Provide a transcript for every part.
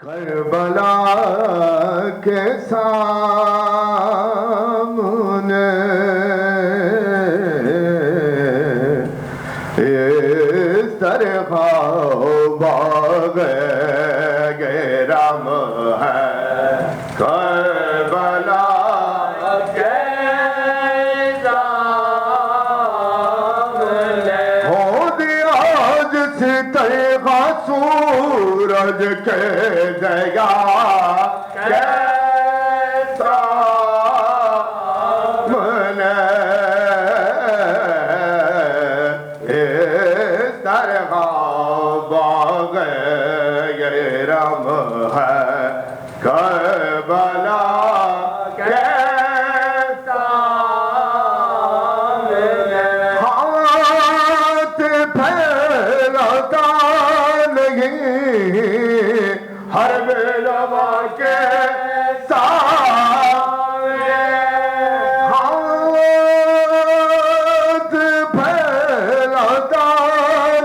کربلا کے سامنے اس طرح باغ گرم ہے کربلا کے سامنے ہو دیا جس طرح سورج کے جگہ کیسا منے اس طرح باغ گرم ہے کربلا کے سامنے ہاتھ پھیلاتا ہر بیلوا کے سامنے ہاتھ پھیلاتا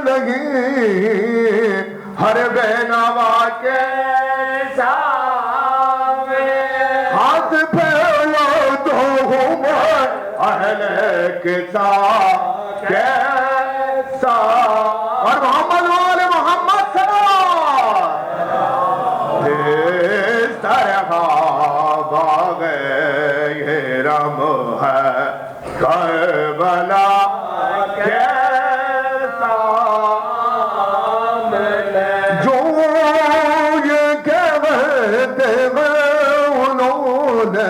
نہیں ہر بیلوا کے سامنے ہاتھ پھیلا تو ہوں میں اہل قصہ کیسا اور محمد والے محمد اس طرح باغ گرم ہے کربلا کے سامنے جو یہ کہتے ہیں انہوں نے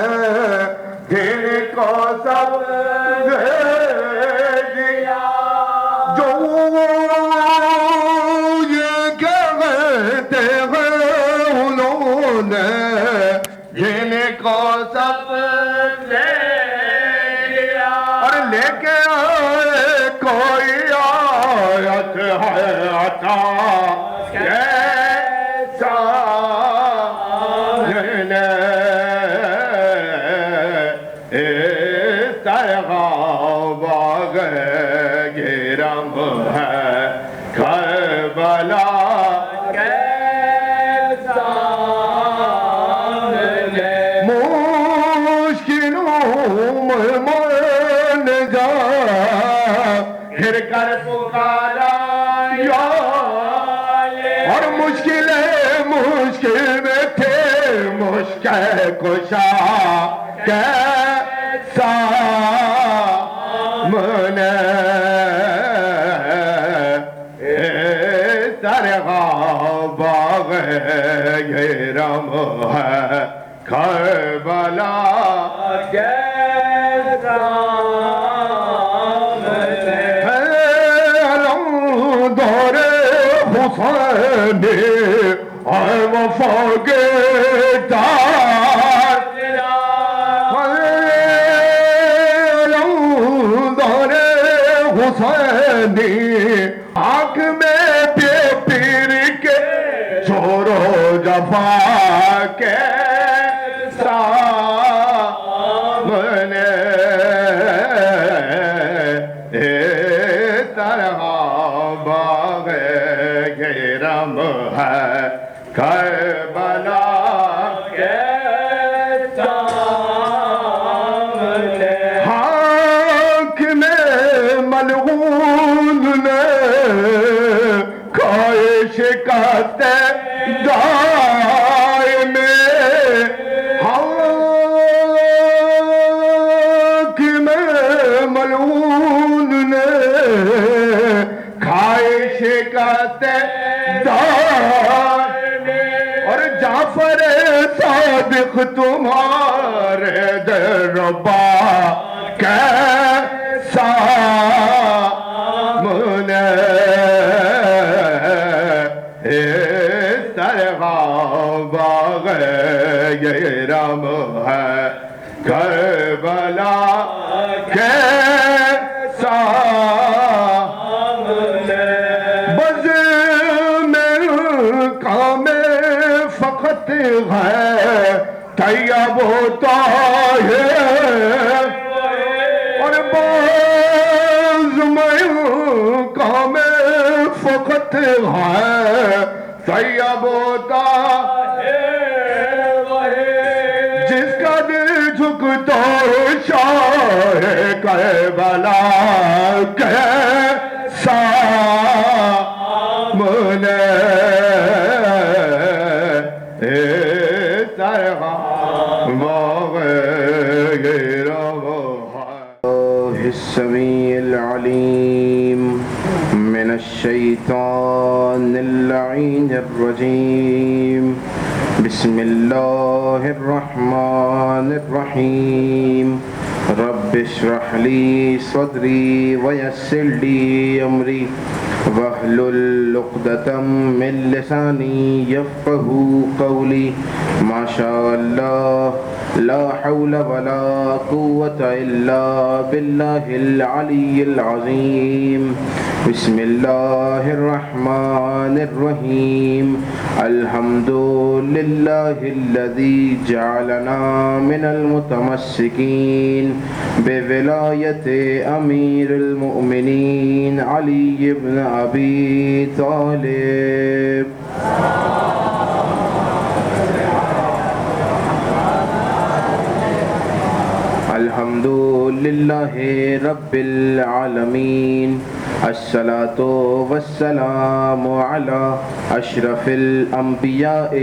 دل کو سب دے دیا جو یہ کہتے ہیں جن کو سب لے لیا اور لے کے آئے کوئی آیت ہے عطا کیسا نے اس طرح باغ گرم ہے کربلا پھر کر پکارا یا اور مشکل میں تھے مشکل کشا کیسا منے اس طرح باغ گرم ہے کربلا کے اے وفا کے دار علمدار حسینی آنکھ میں پیر کے زور و جفا کے سامنے اس طرح باغ گرم ہے کربلا کے سامنے حاکم ملعون نے کھائے شکست دائم حاکم ملعون نے کھائے شکست اور جعفر صادق تمہارے دربا کیسا منے اس طرح باغ گرم ہے کربلا کے سامنے بز میں کام فقط ہے طیب ہوتا ہے اور باز میں کام فقط ہے طیب ہوتا شاہ کربلا کے سامنے السميع العليم من الشيطان اللعين الرجيم بسم الله الرحمن الرحيم رب اشرح لي صدري ويسر لي أمري واحلل عقدة من لساني يفقهوا قولي ما شاء الله لا حول ولا قوة إلا بالله العلي العظيم بسم الله الرحمن الرحيم الحمد لله الذي جعلنا من المتمسكين بولاية أمير المؤمنين علي بن أبي طالب الحمد لله رب العالمين الصلاة والسلام على أشرف الأنبياء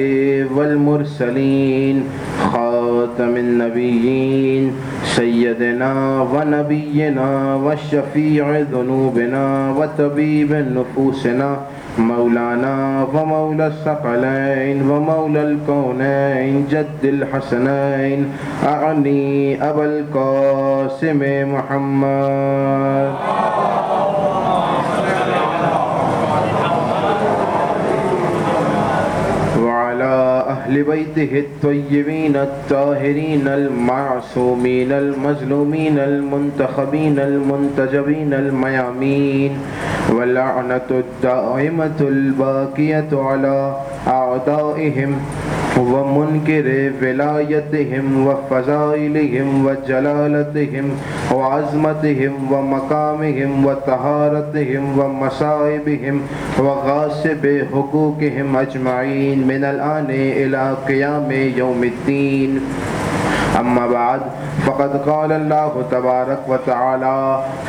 والمرسلين خاتم النبيين سيدنا ونبينا وشفيع ذنوبنا وطبيب نفوسنا مولانا ومولى الثقلين ومولى الكونين جد الحسنين أعني أبا القاسم محمد وعلى أهل بيته الطيبين الطاهرين المعصومين المظلومين المنتخبين المنتجبين الميامين واللعنة الدائمة الباقية على أعدائهم ومنكر ولايتهم وفضائلهم وجلالتهم وعظمتهم ومقامهم وطهارتهم ومصائبهم وغاصب حقوقهم أجمعين من الآن إلى قيام يوم الدين أما بعد فقد قال الله تبارك وتعالى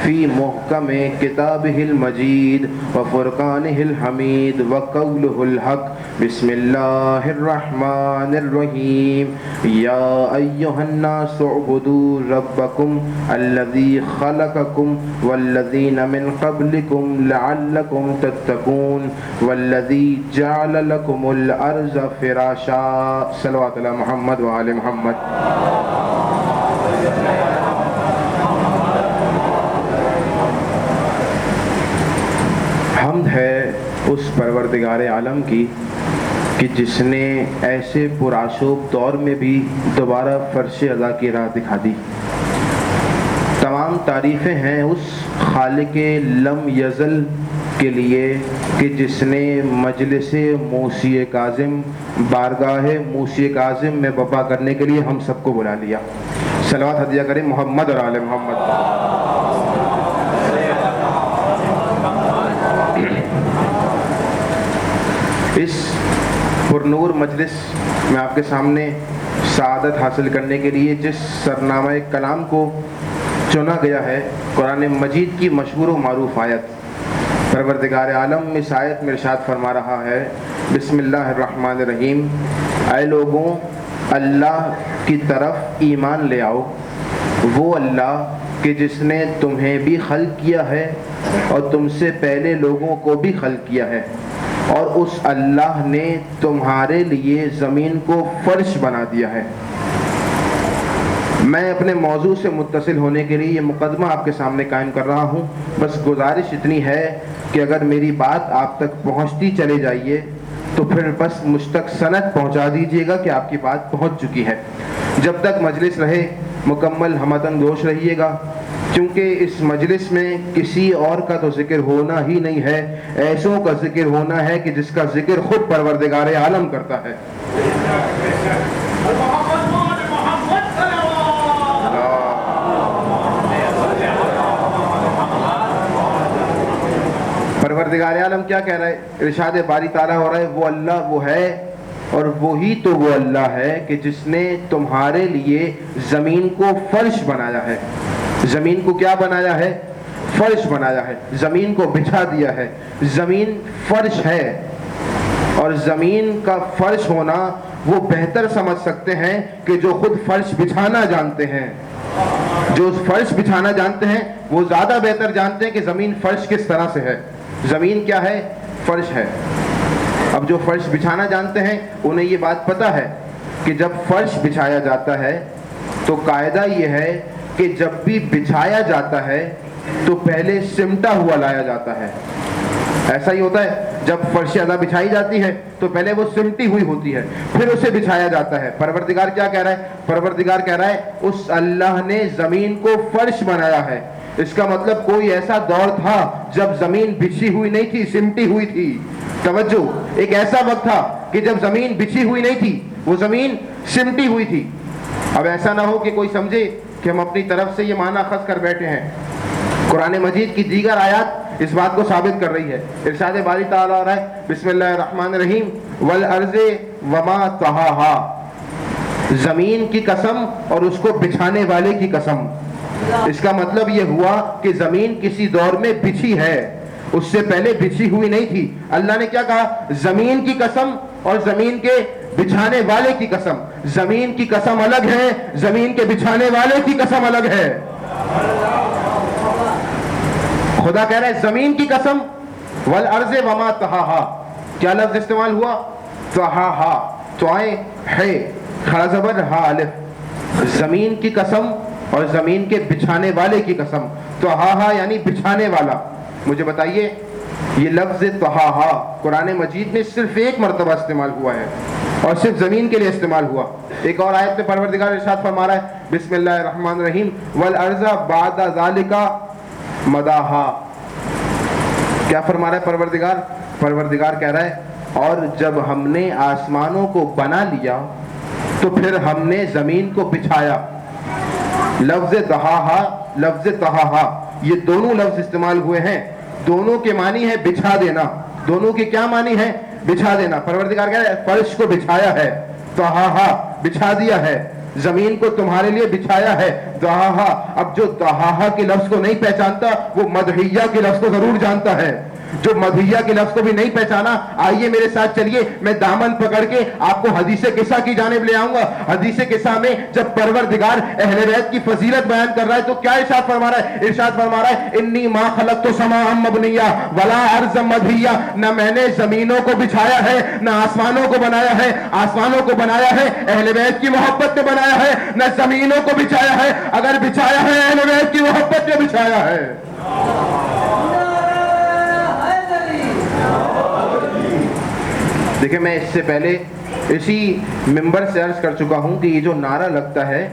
في محكم كتابه المجيد وفرقانه الحميد وقوله الحق بسم الله الرحمن الرحيم يا أيها الناس اعبدوا ربكم الذي خلقكم والذين من قبلكم لعلكم تتقون والذي جعل لكم الأرض فراشا صلوات على محمد وآل محمد حمد ہے اس پروردگار عالم کی کہ جس نے ایسے پرآشوب دور میں بھی دوبارہ فرش ازا کی راہ دکھا دی. تمام تعریفیں ہیں اس خالق لم یزل کے لیے کہ جس نے مجلس موسی کاظم بارگاہ موسی کاظم میں وفا کرنے کے لیے ہم سب کو بلا لیا. صلوات ہدیہ کریں محمد اور آل محمد. اس پرنور مجلس میں آپ کے سامنے سعادت حاصل کرنے کے لیے جس سرنامہ کلام کو چنا گیا ہے قرآن مجید کی مشہور و معروف آیت. پروردگار عالم اس آیت میں ارشاد فرما رہا ہے بسم اللہ الرحمن الرحیم اے لوگوں اللہ کی طرف ایمان لے آؤ وہ اللہ کہ جس نے تمہیں بھی خلق کیا ہے اور تم سے پہلے لوگوں کو بھی خلق کیا ہے اور اس اللہ نے تمہارے لیے زمین کو فرش بنا دیا ہے. میں اپنے موضوع سے متصل ہونے کے لیے یہ مقدمہ آپ کے سامنے قائم کر رہا ہوں. بس گزارش اتنی ہے کہ اگر میری بات آپ تک پہنچتی چلے جائیے تو پھر بس مجھ تک سند پہنچا دیجیے گا کہ آپ کی بات پہنچ چکی ہے. جب تک مجلس رہے مکمل ہمدن گوش رہیے گا کیونکہ اس مجلس میں کسی اور کا تو ذکر ہونا ہی نہیں ہے, ایسوں کا ذکر ہونا ہے کہ جس کا ذکر خود پروردگار عالم کرتا ہے. پروردگار عالم کیا کہہ رہا ہے؟ ارشاد باری تعالیٰ ہو رہا ہے وہ اللہ وہ ہے اور وہی تو وہ اللہ ہے کہ جس نے تمہارے لیے زمین کو فرش بنایا ہے. زمین کو کیا بنایا ہے؟ فرش بنایا ہے. زمین کو بچھا دیا ہے. زمین فرش ہے, اور زمین کا فرش ہونا وہ بہتر سمجھ سکتے ہیں کہ جو خود فرش بچھانا جانتے ہیں. جو فرش بچھانا جانتے ہیں وہ زیادہ بہتر جانتے ہیں کہ زمین فرش کس طرح سے ہے. زمین کیا ہے؟ فرش ہے. اب جو فرش بچھانا جانتے ہیں انہیں یہ بات پتہ ہے کہ جب فرش بچھایا جاتا ہے تو قاعدہ یہ ہے کہ جب بھی بچھایا جاتا ہے تو پہلے سمٹا ہوا لایا جاتا ہے. ایسا ہی ہوتا ہے, جب فرش ادا بچھائی جاتی ہے تو پہلے وہ سمٹی ہوئی ہوتی ہے, پھر اسے بچھایا جاتا ہے. پروردگار کیا کہہ رہا ہے؟ پروردگار کہہ رہا ہے اس اللہ نے زمین کو فرش بنایا ہے. اس کا مطلب کوئی ایسا دور تھا جب زمین بچھی ہوئی نہیں تھی, سمٹی ہوئی تھی. توجہ, ایک ایسا وقت تھا کہ جب زمین بچھی ہوئی نہیں تھی, وہ زمین سمٹی ہوئی تھی. اب ایسا نہ ہو کہ کوئی سمجھے کہ ہم اپنی طرف سے یہ معنی اخذ کر بیٹھے ہیں. قرآن مجید کی دیگر آیات اس بات کو ثابت کر رہی ہے. ارشاد باری تعالیٰ آ رہا ہے بسم اللہ الرحمن الرحیم والارض وما طحاها, زمین کی قسم اور اس کو بچھانے والے کی قسم. اس کا مطلب یہ ہوا کہ زمین کسی دور میں بچھی ہے, اس سے پہلے بچھی ہوئی نہیں تھی. اللہ نے کیا کہا؟ زمین کی قسم اور زمین کے بچھانے والے کی قسم. زمین کی قسم الگ ہے, زمین کے بچھانے والے کی قسم الگ ہے. خدا کہہ رہا ہے زمین کی قسم والارض وما طحاها. کیا لفظ استعمال ہوا؟ طحاها, توائے ہے کھڑا زبر ہا الف. زمین کی قسم اور زمین کے بچھانے والے کی قسم. طحاها یعنی بچھانے والا. مجھے بتائیے یہ لفظ طحاها قرآن مجید میں صرف ایک مرتبہ استعمال ہوا ہے اور صرف زمین کے لیے استعمال ہوا. ایک اور آیت میں پروردگار ارشاد فرما رہا ہے بسم اللہ الرحمن الرحیم والارض بعد ذالک مداحا. کیا فرما رہا ہے پروردگار؟ پروردگار کہہ رہا ہے اور جب ہم نے آسمانوں کو بنا لیا تو پھر ہم نے زمین کو بچھایا. لفظ دہاہا, لفظ طحاہا, یہ دونوں لفظ استعمال ہوئے ہیں. دونوں کے معنی ہے بچھا دینا. دونوں کے کیا معنی ہے؟ بچھا دینا. پروردگار کہہ رہا ہے فرش کو بچھایا ہے, طحاہا بچھا دیا ہے, زمین کو تمہارے لیے بچھایا ہے. دہاہا, اب جو دہاہا کے لفظ کو نہیں پہچانتا وہ مدحیہ کے لفظ کو ضرور جانتا ہے. جو مدحیہ کے لفظ کو بھی نہیں پہچانا, آئیے میرے ساتھ چلیے, میں دامن پکڑ کے آپ کو حدیث قصہ کی جانب لے آؤں گا. حدیث قصہ میں جب پروردگار اہل بیت کی فضیلت بیان کر رہا ہے تو کیا ارشاد فرما رہا ہے؟ ارشاد فرما رہا ہے انی ما خلقت سماء مبنیہ ولا ارض مدحیہ. نہ میں نے زمینوں کو بچھایا ہے نہ آسمانوں کو بنایا ہے. آسمانوں کو بنایا ہے اہل بیت کی محبت میں بنایا ہے, نہ زمینوں کو بچھایا ہے. اگر بچھایا ہے اہل بیت کی محبت میں بچھایا ہے. دیکھیں میں اس سے پہلے اسی ممبر سے عرض کر چکا ہوں کہ یہ جو نعرہ لگتا ہے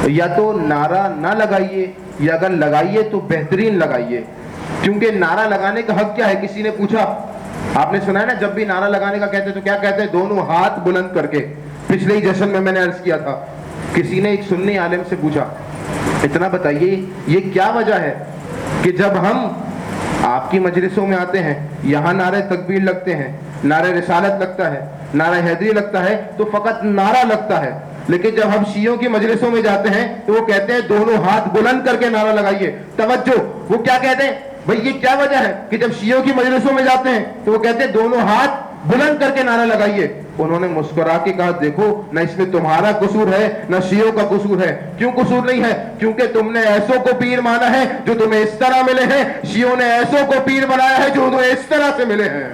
یا تو نعرہ نہ لگائیے یا اگر لگائیے تو بہترین لگائیے, کیونکہ نعرہ لگانے کا حق کیا ہے؟ کسی نے پوچھا, آپ نے سنا ہے نا جب بھی نعرہ لگانے کا کہتے تو کیا کہتے ہیں؟ دونوں ہاتھ بلند کر کے. پچھلے ہی جشن میں نے عرض کیا تھا, کسی نے ایک سنی عالم سے پوچھا اتنا بتائیے یہ کیا وجہ ہے کہ جب ہم آپ کی مجلسوں میں آتے ہیں یہاں نعرہ تکبیر لگتے ہیں, نعرہ رسالت لگتا ہے, نعرہ حیدری لگتا ہے تو فقط نعرہ لگتا ہے, لیکن جب ہم شیعوں کی مجلسوں میں جاتے ہیں تو وہ کہتے ہیں دونوں ہاتھ بلند کر کے نعرہ لگائیے. توجہ, وہ کیا کہتے ہیں بھئی یہ کیا وجہ ہے کہ جب شیعوں کی مجلسوں میں جاتے ہیں تو وہ کہتے ہیں دونوں ہاتھ بلند کر کے نعرہ لگائیے؟ انہوں نے مسکرا کے کہا دیکھو نہ اس میں تمہارا قصور ہے نہ شیعوں کا قصور ہے. کیوں قصور نہیں ہے؟ کیونکہ تم نے ایسوں کو پیر مانا ہے جو تمہیں اس طرح ملے ہیں, شیعوں نے ایسوں کو پیر بنایا ہے جو تمہیں اس طرح سے ملے ہیں.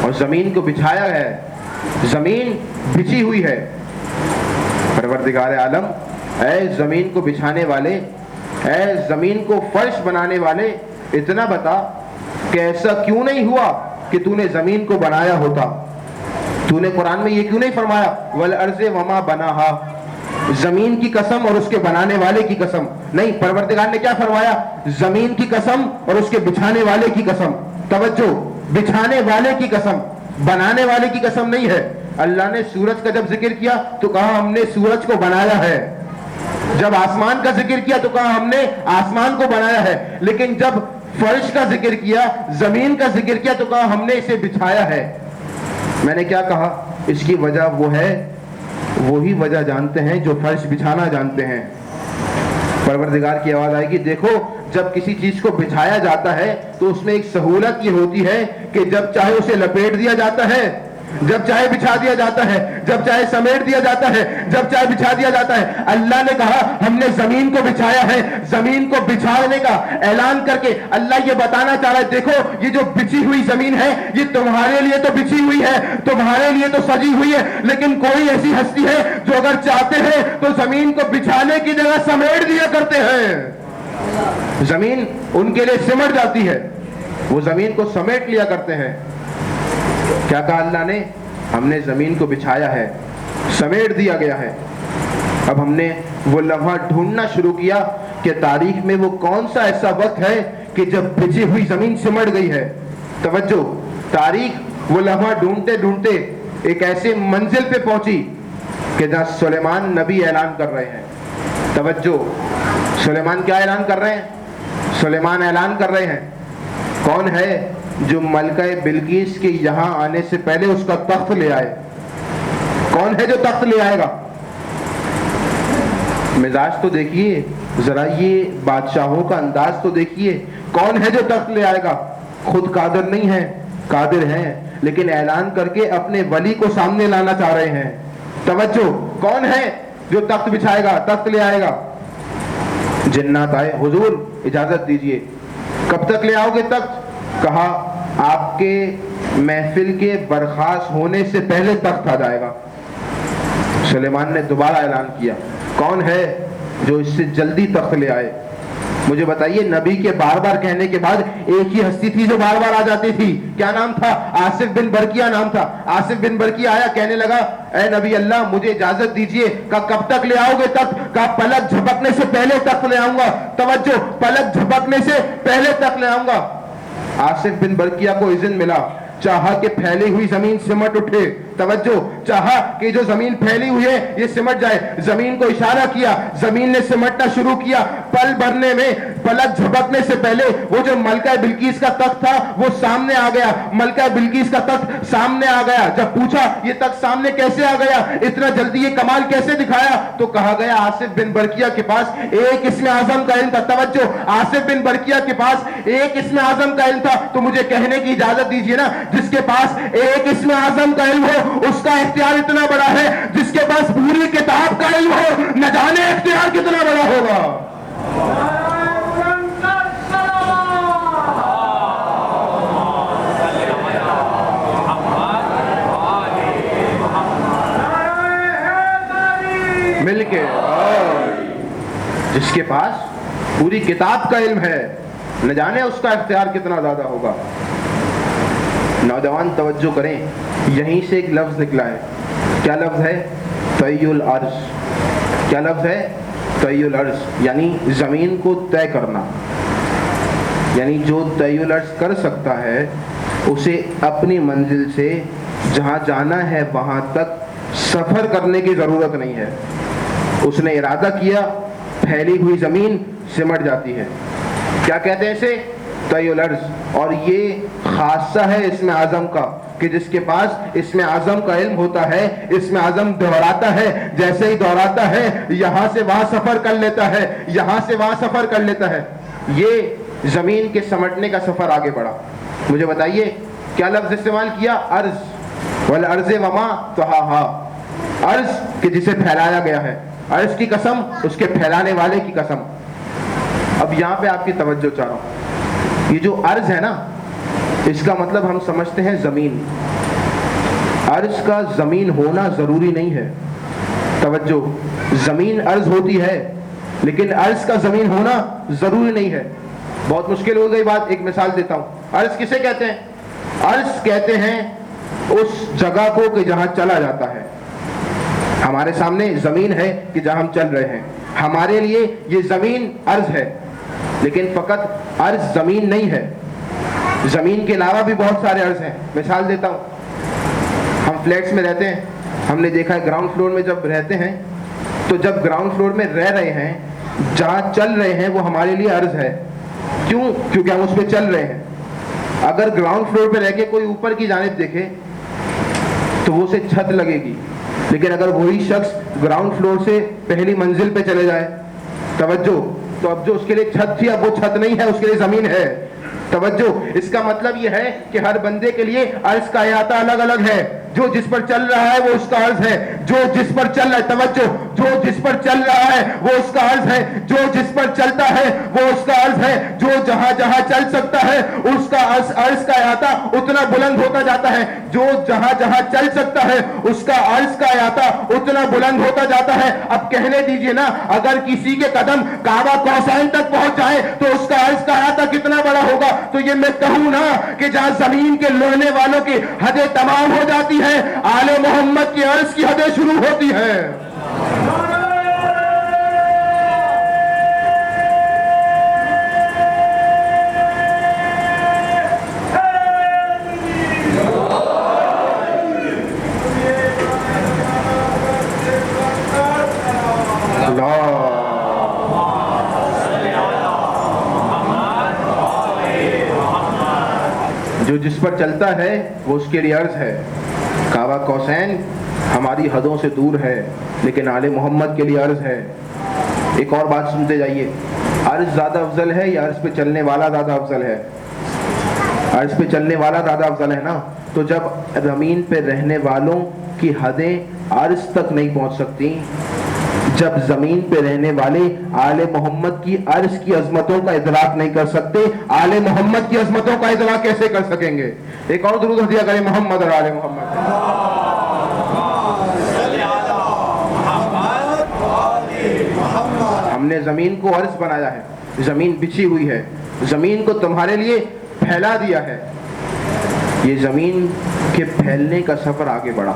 اور زمین کو بچھایا ہے, زمین بچھی ہوئی ہے. پروردگار عالم اے زمین کو بچھانے والے, اے زمین کو فرش بنانے والے, اتنا بتا کہ ایسا کیوں نہیں ہوا کہ تو نے زمین کو بنایا ہوتا؟ تو نے قرآن میں یہ کیوں نہیں فرمایا والارض وما بناہا, زمین کی قسم اور اس کے بنانے والے کی قسم؟ نہیں, پروردگار نے کیا فرمایا؟ زمین کی قسم اور اس کے بچھانے والے کی قسم. توجہ, بچھانے والے کی قسم, بنانے والے کی قسم نہیں ہے. اللہ نے سورج کا جب ذکر کیا تو کہا ہم نے سورج کو بنایا ہے. جب آسمان کا ذکر کیا تو کہا ہم نے آسمان کو بنایا ہے، لیکن جب فرش کا ذکر کیا، زمین کا ذکر کیا تو کہا ہم نے اسے بچھایا ہے۔ میں نے کیا کہا؟ اس کی وجہ وہ ہے، وہی وجہ جانتے ہیں جو فرش بچھانا جانتے ہیں۔ پروردگار کی آواز آئے گی، دیکھو جب کسی چیز کو بچھایا جاتا ہے تو اس میں ایک سہولت یہ ہوتی ہے کہ جب چاہے اسے لپیٹ دیا جاتا ہے، جب چاہے بچھا دیا جاتا ہے، جب چاہے سمیٹ دیا جاتا ہے، جب چاہے بچھا دیا جاتا ہے۔ اللہ نے کہا ہم نے زمین کو بچھایا ہے، زمین کو بچھانے کا اعلان کر کے اللہ یہ بتانا چاہ رہا ہے، دیکھو یہ جو بچھی ہوئی زمین ہے یہ تمہارے لیے تو بچھی ہوئی ہے، تمہارے لیے تو سجی ہوئی ہے، لیکن کوئی ایسی ہستی ہے جو اگر چاہتے ہیں تو زمین کو بچھانے کی جگہ سمیٹ دیا کرتے ہیں۔ زمین ان کے لیے سمٹ جاتی ہے، وہ زمین کو سمیٹ لیا کرتے ہیں۔ کیا کہا اللہ نے؟ ہم نے زمین کو بچھایا ہے، سمیٹ دیا گیا ہے۔ اب ہم نے وہ لمحہ ڈھونڈنا شروع کیا کہ تاریخ میں وہ کون سا ایسا وقت ہے کہ جب بچھی ہوئی زمین سمٹ گئی ہے۔ توجہ، تاریخ وہ لمحہ ڈھونڈتے ڈھونڈتے ایک ایسے منزل پہ پہنچی کہ جہاں سلیمان نبی اعلان کر رہے ہیں۔ توجہ، سلیمان کیا اعلان کر رہے ہیں؟ سلیمان اعلان کر رہے ہیں کون ہے جو ملکہ بلقیس کے یہاں آنے سے پہلے اس کا تخت لے آئے؟ کون ہے جو تخت لے آئے گا؟ مزاج تو دیکھیے ذرا، یہ بادشاہوں کا انداز تو دیکھیے، کون ہے جو تخت لے آئے گا؟ خود قادر نہیں ہے، قادر ہیں لیکن اعلان کر کے اپنے ولی کو سامنے لانا چاہ رہے ہیں۔ توجہ، کون ہے جو تخت بچھائے گا، تخت لے آئے گا؟ جنات آئے، حضور اجازت دیجئے، کب تک لے آؤ گے تخت؟ کہا آپ کے محفل کے برخاست ہونے سے پہلے تخت آ جائے گا۔ سلیمان نے دوبارہ اعلان کیا، کون ہے جو اس سے جلدی تخت لے آئے؟ مجھے بتائیے، نبی کے بار بار کہنے کے بعد ایک ہی ہستی تھی جو بار بار آ جاتی تھی، کیا نام تھا؟ آصف بن برقیہ نام تھا۔ آصف بن برقیہ آیا، کہنے لگا اے نبی اللہ مجھے اجازت دیجئے۔ کہا کب تک لے آؤ گے تخت؟ کہا پلک جھپکنے سے پہلے تخت لے آؤں گا۔ توجہ، پلک جھپکنے سے پہلے تخت لے آؤں گا۔ آصف بن برقیہ کو اذن ملا، چاہا کہ پھیلی ہوئی زمین سمٹ اٹھے۔ توجہ، چاہا کہ جو زمین پھیلی ہوئی ہے یہ سمٹ جائے۔ زمین کو اشارہ کیا، زمین نے سمٹنا شروع کیا۔ پل بھرنے میں، پلک جھپکنے سے پہلے وہ جو ملکہ بلقیس کا تخت تھا وہ سامنے آ گیا۔ ملکہ بلقیس کا تخت سامنے آ گیا۔ جب پوچھا یہ تخت سامنے کیسے آ گیا، اتنا جلدی یہ کمال کیسے دکھایا، تو کہا گیا آصف بن برقیہ کے پاس ایک اسم اعظم کا علم تھا۔ توجہ، آصف بن برقیہ کے پاس ایک اسم اعظم کا علم تھا۔ تو مجھے کہنے کی اجازت دیجیے نا، جس کے پاس ایک اسم اعظم کا علم ہو اس کا اختیار اتنا بڑا ہے، جس کے پاس پوری کتاب کا علم ہو نہ جانے اختیار کتنا بڑا ہوگا۔ مل کے جس کے پاس پوری کتاب کا علم ہے نہ جانے اس کا اختیار کتنا زیادہ ہوگا۔ نوجوان توجہ کریں، یہیں سے ایک لفظ نکلا ہے۔ کیا لفظ ہے؟ طی الارض۔ کیا لفظ ہے؟ طی الارض، یعنی زمین کو طے کرنا۔ یعنی جو طی الارض کر سکتا ہے اسے اپنی منزل سے جہاں جانا ہے وہاں تک سفر کرنے کی ضرورت نہیں ہے۔ اس نے ارادہ کیا، پھیلی ہوئی زمین سمٹ جاتی ہے۔ کیا کہتے ہیں اسے؟ طی الارض۔ اور یہ خاصہ ہے اسم اعظم کا کہ جس کے پاس اسم اعظم کا علم ہوتا ہے، اسم اعظم دہراتا ہے، جیسے ہی دہراتا ہے یہاں سے وہاں سفر کر لیتا ہے، یہاں سے وہاں سفر کر لیتا ہے۔ یہ زمین کے سمٹنے کا سفر آگے بڑھا۔ مجھے بتائیے کیا لفظ استعمال کیا؟ ارض، والارض وما طحاها، ارض کہ جسے پھیلایا گیا ہے، ارض کی قسم، اس کے پھیلانے والے کی قسم۔ اب یہاں پہ آپ کی توجہ چاہ رہا ہوں، یہ جو ارض ہے نا اس کا مطلب ہم سمجھتے ہیں زمین۔ ارض کا زمین ہونا ضروری نہیں ہے۔ توجہ، زمین ارض ہوتی ہے لیکن ارض کا زمین ہونا ضروری نہیں ہے۔ بہت مشکل ہو گئی بات، ایک مثال دیتا ہوں۔ ارض کسے کہتے ہیں؟ ارض کہتے ہیں اس جگہ کو کہ جہاں چلا جاتا ہے۔ ہمارے سامنے زمین ہے کہ جہاں ہم چل رہے ہیں، ہمارے لیے یہ زمین ارض ہے، لیکن فقط ارض زمین نہیں ہے، زمین کے علاوہ بھی بہت سارے ارض ہیں۔ مثال دیتا ہوں، ہم فلیٹس میں رہتے ہیں، ہم نے دیکھا ہے گراؤنڈ فلور میں جب رہتے ہیں تو جب گراؤنڈ فلور میں رہ رہے ہیں، جہاں چل رہے ہیں وہ ہمارے لیے عرض ہے. کیوں؟ کیونکہ ہم اس پہ چل رہے ہیں. اگر گراؤنڈ فلور پہ رہ کے کوئی اوپر کی جانب دیکھے تو وہ اسے چھت لگے گی، لیکن اگر وہی شخص گراؤنڈ فلور سے پہلی منزل پہ چلے جائے، توجہ، تو اب جو اس کے لیے چھت تھی اب وہ چھت نہیں ہے، اس کے لیے زمین ہے. توجہ، اس کا مطلب یہ ہے کہ ہر بندے کے لیے عرض کا احاطہ الگ الگ ہے. جو جس پر چل رہا ہے وہ اس کا عرض ہے. جو جس پر چل رہا ہے، توجہ، جو جس پر چل رہا ہے وہ اس کا عرض ہے. جو جس پر چلتا ہے وہ اس کا عرض ہے. جو جہاں جہاں چل سکتا ہے اس کا عرض کا احاطہ اتنا بلند ہوتا جاتا ہے. جو جہاں جہاں چل سکتا ہے اس کا عرض کا احاطہ اتنا بلند ہوتا جاتا ہے. اب کہنے دیجئے نا، اگر کسی کے قدم کعبہ کوسین تک پہنچ جائے تو اس کا عرض کا احاطہ کتنا بڑا ہوگا. تو یہ میں کہوں نا کہ جہاں زمین کے لڑنے والوں کی حدیں تمام ہو جاتی ہے، آل محمد کی عرض کی حدیں شروع ہوتی ہیں. جو جس پر چلتا ہے وہ اس کے لیے عرض ہے. کعبہ کوسین ہماری حدوں سے دور ہے لیکن آل محمد کے لیے عرض ہے. ایک اور بات سنتے جائیے، عرض زیادہ افضل ہے یا عرض پہ چلنے والا زیادہ افضل ہے؟ عرض پہ چلنے والا زیادہ افضل ہے نا. تو جب زمین پہ رہنے والوں کی حدیں عرض تک نہیں پہنچ سکتی، جب زمین پہ رہنے والے آل محمد کی عرض کی عظمتوں کا ادراک نہیں کر سکتے، آل محمد کی عظمتوں کا ادراک کیسے کر سکیں گے؟ ایک اور درود ہدیہ کریں محمد اور آل محمد. ہم نے زمین کو عرض بنایا ہے، زمین بچھی ہوئی ہے، زمین کو تمہارے لیے پھیلا دیا ہے. یہ زمین کے پھیلنے کا سفر آگے بڑھا.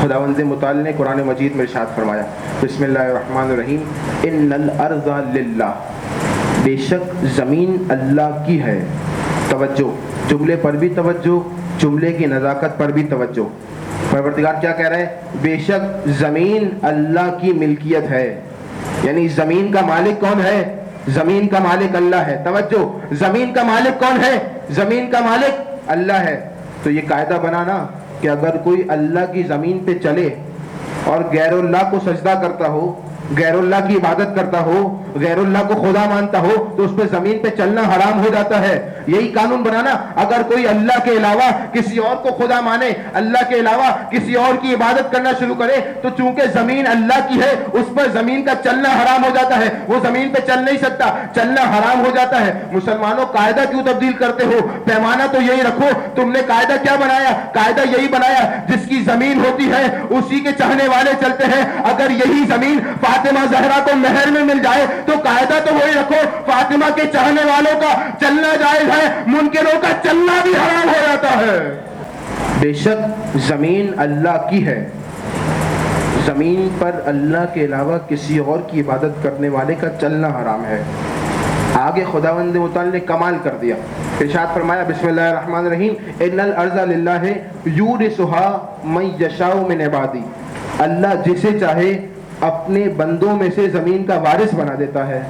خداوند متعال نے قرآن مجید میں ارشاد فرمایا، بسم اللہ الرحمن الرحیم، ان الارض للہ، بے شک زمین اللہ کی ہے. توجہ، جملے پر بھی توجہ، جملے کی نزاکت پر بھی توجہ. پروردگار کیا کہہ رہے ہیں؟ بے شک زمین اللہ کی ملکیت ہے. یعنی زمین کا مالک کون ہے؟ زمین کا مالک اللہ ہے. توجہ، زمین کا مالک کون ہے؟ زمین کا مالک اللہ ہے. تو یہ قاعدہ بنانا کہ اگر کوئی اللہ کی زمین پہ چلے اور غیر اللہ کو سجدہ کرتا ہو، غیر اللہ کی عبادت کرتا ہو، غیر اللہ کو خدا مانتا ہو، تو اس پہ زمین پہ چلنا حرام ہو جاتا ہے. یہی قانون بنانا، اگر کوئی اللہ کے علاوہ کسی اور کو خدا مانے، اللہ کے علاوہ کسی اور کی عبادت کرنا شروع کرے، تو چونکہ زمین اللہ کی ہے اس پر زمین کا چلنا حرام ہو جاتا ہے. وہ زمین پہ چل نہیں سکتا، چلنا حرام ہو جاتا ہے. مسلمانوں، قاعدہ کیوں تبدیل کرتے ہو؟ پیمانہ تو یہی رکھو. تم نے قاعدہ کیا بنایا؟ قاعدہ یہی بنایا، جس کی زمین ہوتی ہے اسی کے چاہنے والے چلتے ہیں. اگر یہی زمین فاطمہ زہرا کو مہر میں مل جائے تو قاعدہ تو وہی رکھو، فاطمہ کے چاہنے والوں کا چلنا جائز ہے، منکروں کا چلنا بھی حرام ہو جاتا ہے. بے شک زمین اللہ کی ہے، زمین پر اللہ کے علاوہ کسی اور کی عبادت کرنے والے کا چلنا حرام ہے. آگے خداوند متعال نے کمال کر دیا، ارشاد فرمایا، بسم اللہ الرحمن الرحیم، ان الارض للہ یورثها من یشاء من عبادی، اللہ جسے چاہے اپنے بندوں میں سے زمین کا وارث بنا دیتا ہے.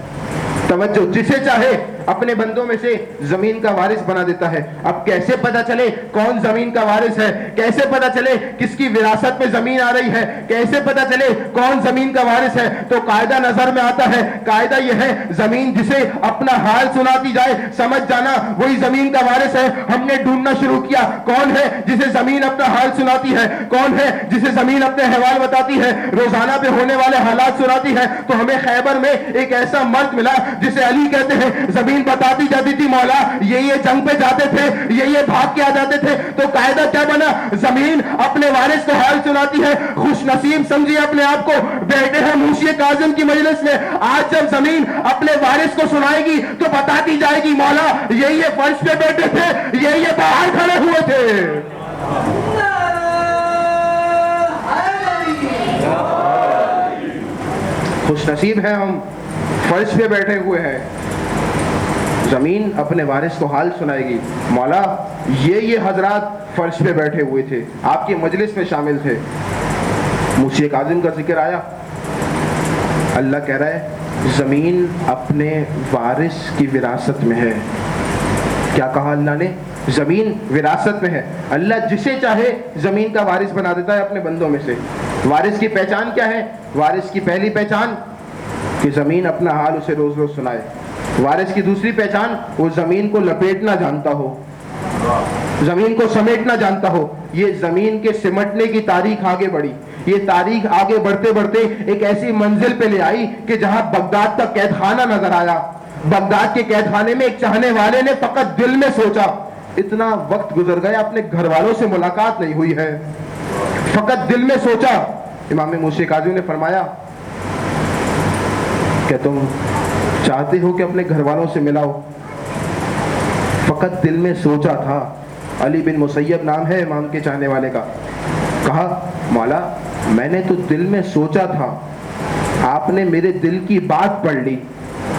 توجہ، جسے چاہے اپنے بندوں میں سے زمین کا وارث بنا دیتا ہے. اب کیسے پتا چلے کون زمین کا وارث ہے؟ کیسے پتا چلے کس کی وراثت میں زمین آ رہی ہے؟ کیسے پتا چلے کون زمین کا وارث ہے؟ تو قاعدہ نظر میں آتا ہے. قاعدہ یہ ہے، زمین جسے اپنا حال سناتی جائے سمجھ جانا وہی زمین کا وارث ہے. ہم نے ڈھونڈنا شروع کیا، کون ہے جسے زمین اپنا حال سناتی ہے؟ کون ہے جسے زمین اپنے احوال بتاتی ہے، روزانہ پہ ہونے والے حالات سناتی ہے؟ تو ہمیں خیبر میں ایک ایسا مرد ملا جسے علی کہتے ہیں. زمین بتاتی جاتی تھی، مولا یہ جنگ پہ جاتے تھے، یہ بھاگ کے آ جاتے تھے. تو قاعدہ کیا بنا؟ زمین اپنے وارث کو حال سناتی ہے. خوش نصیب سمجھیے اپنے آپ کو، بیٹھے ہیں موشی کاظم کی مجلس میں. آج جب زمین اپنے وارث کو سنائے گی تو بتاتی جائے گی، مولا یہ فرش پہ بیٹھے تھے، یہ باہر کھڑے ہوئے تھے. خوش نصیب ہیں ہم، فرش پہ بیٹھے ہوئے ہیں. زمین اپنے وارث کو حال سنائے گی، مولا یہ حضرات فرش پہ بیٹھے ہوئے تھے، آپ کی مجلس میں شامل تھے. موسی کاظم کا ذکر آیا، اللہ کہہ رہا ہے زمین اپنے وارث کی وراثت میں ہے. کیا کہا اللہ نے؟ زمین وراثت میں ہے. اللہ جسے چاہے زمین کا وارث بنا دیتا ہے اپنے بندوں میں سے. وارث کی پہچان کیا ہے؟ وارث کی پہلی پہچان کہ زمین اپنا حال اسے روز روز سنائے. وارث کی دوسری پہچان وہ زمین کو لپیٹنا جانتا ہو, زمین کو سمیٹنا جانتا ہو. یہ زمین کے سمٹنے کی تاریخ آگے بڑھی. یہ تاریخ آگے بڑھتے بڑھتے ایک ایسی منزل پہ لے آئی کہ جہاں بغداد کا قید خانہ نظر آیا. بغداد کے قید خانے میں ایک چاہنے والے نے فقط دل میں سوچا, اتنا وقت گزر گیا اپنے گھر والوں سے ملاقات نہیں ہوئی ہے, فقط دل میں سوچا. امام موسی قاضی نے فرمایا کہ تم چاہتے ہو کہ اپنے گھر والوں سے ملاؤ؟ فقط دل میں سوچا تھا. علی بن مسیب نام ہے امام کے چاہنے والے کا. کہا مولا میں نے تو دل میں سوچا تھا, آپ نے میرے دل کی بات پڑھ لی.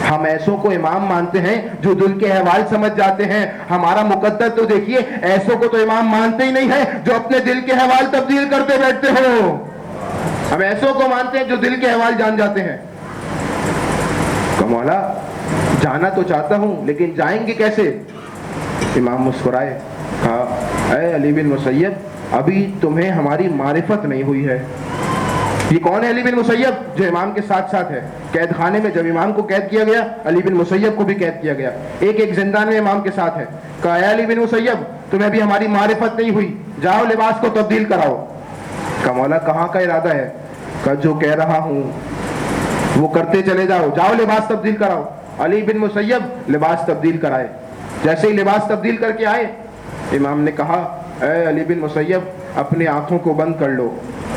ہم ایسوں کو امام مانتے ہیں جو دل کے احوال سمجھ جاتے ہیں. ہمارا مقدر تو دیکھیے, ایسوں کو تو امام مانتے ہی نہیں ہے جو اپنے دل کے احوال تبدیل کرتے بیٹھتے ہو. ہم ایسوں کو مانتے ہیں جو دل کے احوال جان جاتے ہیں. کہ مولا جانا تو چاہتا ہوں لیکن جائیں گے کیسے؟ امام مسکرائے, کہا اے علی بن مسیب ابھی تمہیں ہماری معرفت نہیں ہوئی ہے. یہ کون ہے علی بن مسیب؟ جو امام کے ساتھ ساتھ ہے. قید خانے میں جب امام کو قید کیا گیا علی بن مسیب کو بھی قید کیا گیا. ایک ایک زندان میں امام کے ساتھ ہے. کہا اے علی بن مسیب تمہیں ابھی ہماری معرفت نہیں ہوئی, جاؤ لباس کو تبدیل کراؤ. کہا مولا کہاں کا ارادہ ہے؟ کہا جو کہہ رہا ہوں وہ کرتے چلے جاؤ, جاؤ لباس تبدیل کراؤ. علی بن مسیب لباس تبدیل کرائے. جیسے ہی لباس تبدیل کر کے آئے امام نے کہا اے علی بن مسیب اپنی آنکھوں کو بند کر لو.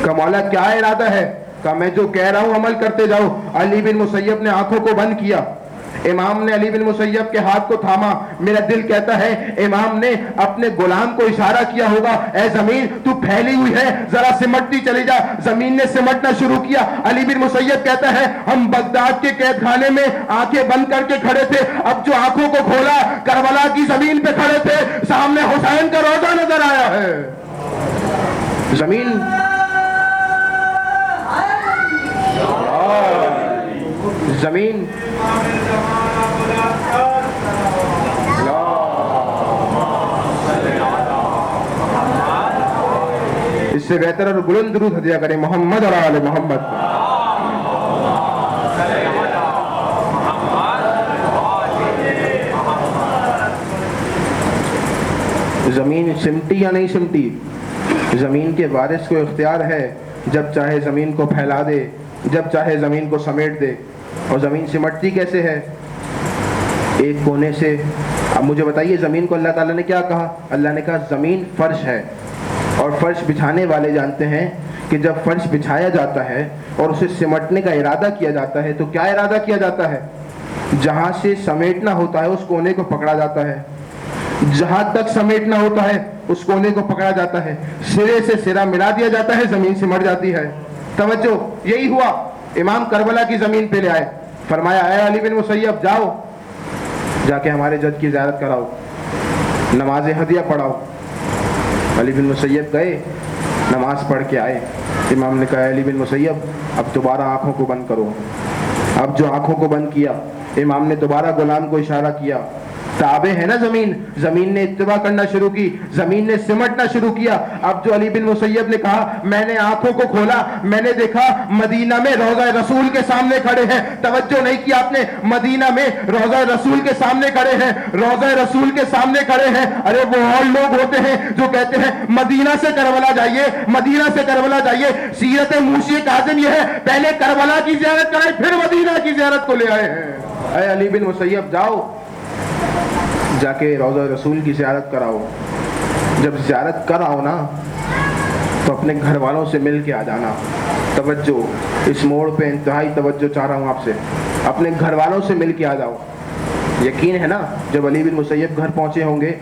کہ مولا کیا ارادہ ہے؟ کہ میں جو کہہ رہا ہوں عمل کرتے جاؤ. علی بن مسیب نے آنکھوں کو بند کیا. امام نے علی بن مسیب کے ہاتھ کو تھاما. میرا دل کہتا ہے امام نے اپنے غلام کو اشارہ کیا ہوگا, اے زمین تو پھیلی ہوئی ہے ذرا سمٹتی چلی جا. زمین نے سمٹنا شروع کیا. علی بن مسیب کہتا ہے ہم بغداد کے قید خانے میں آنکھیں بند کر کے کھڑے تھے, اب جو آنکھوں کو کھولا کربلا کی زمین پہ کھڑے تھے, سامنے حسین کا روضہ نظر آیا ہے. زمین زمین اس سے بہتر اور بلند درود ہدیہ کریں محمد اور آل محمد. زمین سمٹی یا نہیں سمٹی؟ زمین کے وارث کو اختیار ہے, جب چاہے زمین کو پھیلا دے, جب چاہے زمین کو سمیٹ دے. اور زمین سمٹتی کیسے ہے؟ ایک کونے سے. اب مجھے بتائیے زمین کو اللہ تعالیٰ نے کیا کہا؟ اللہ نے کہا زمین فرش ہے, اور فرش بچھانے والے جانتے ہیں کہ جب فرش بچھایا جاتا ہے اور اسے سمٹنے کا ارادہ کیا جاتا ہے تو کیا ارادہ کیا جاتا ہے؟ جہاں سے سمیٹنا ہوتا ہے اس کونے کو پکڑا جاتا ہے, جہاں تک سمیٹنا ہوتا ہے اس کونے کو پکڑا جاتا ہے, سرے سے سرا ملا دیا جاتا ہے, زمین سمٹ جاتی ہے. توجہ, یہی ہوا. امام کربلا کی زمین پہ لے آئے, فرمایا اے علی بن مسیب جاؤ جا کے ہمارے جد کی زیارت کراؤ, نماز ہدیہ پڑھاؤ. علی بن مسیب گئے, نماز پڑھ کے آئے. امام نے کہا علی بن مسیب اب دوبارہ آنکھوں کو بند کرو. اب جو آنکھوں کو بند کیا امام نے دوبارہ غلام کو اشارہ کیا. تابع ہے نا زمین, زمین نے اتباع کرنا شروع کی, زمین نے سمٹنا شروع کیا. اب جو علی بن مسیب نے کہا میں نے آنکھوں کو کھولا, میں نے دیکھا مدینہ میں روضہ رسول کے سامنے کھڑے ہیں. توجہ نہیں کی آپ نے, مدینہ میں روضہ رسول کے سامنے کھڑے ہیں, روضہ رسول کے سامنے کھڑے ہیں. ارے وہ اور لوگ ہوتے ہیں جو کہتے ہیں مدینہ سے کربلا جائیے, مدینہ سے کربلا جائیے. سیرت موسی کاظم یہ ہے پہلے کربلا کی زیارت کرائے پھر مدینہ کی زیارت کو لے آئے ہیں. اے علی بن مسیب جاؤ جا کے روضہ رسول کی زیارت کراؤ. جب زیارت کراؤ نا تو اپنے گھر والوں سے مل کے آ جانا. توجہ, اس موڑ پہ انتہائی توجہ چاہ رہا ہوں آپ سے. اپنے گھر والوں سے مل کے آ جاؤ. یقین ہے نا جب علی بن مسیب گھر پہنچے ہوں گے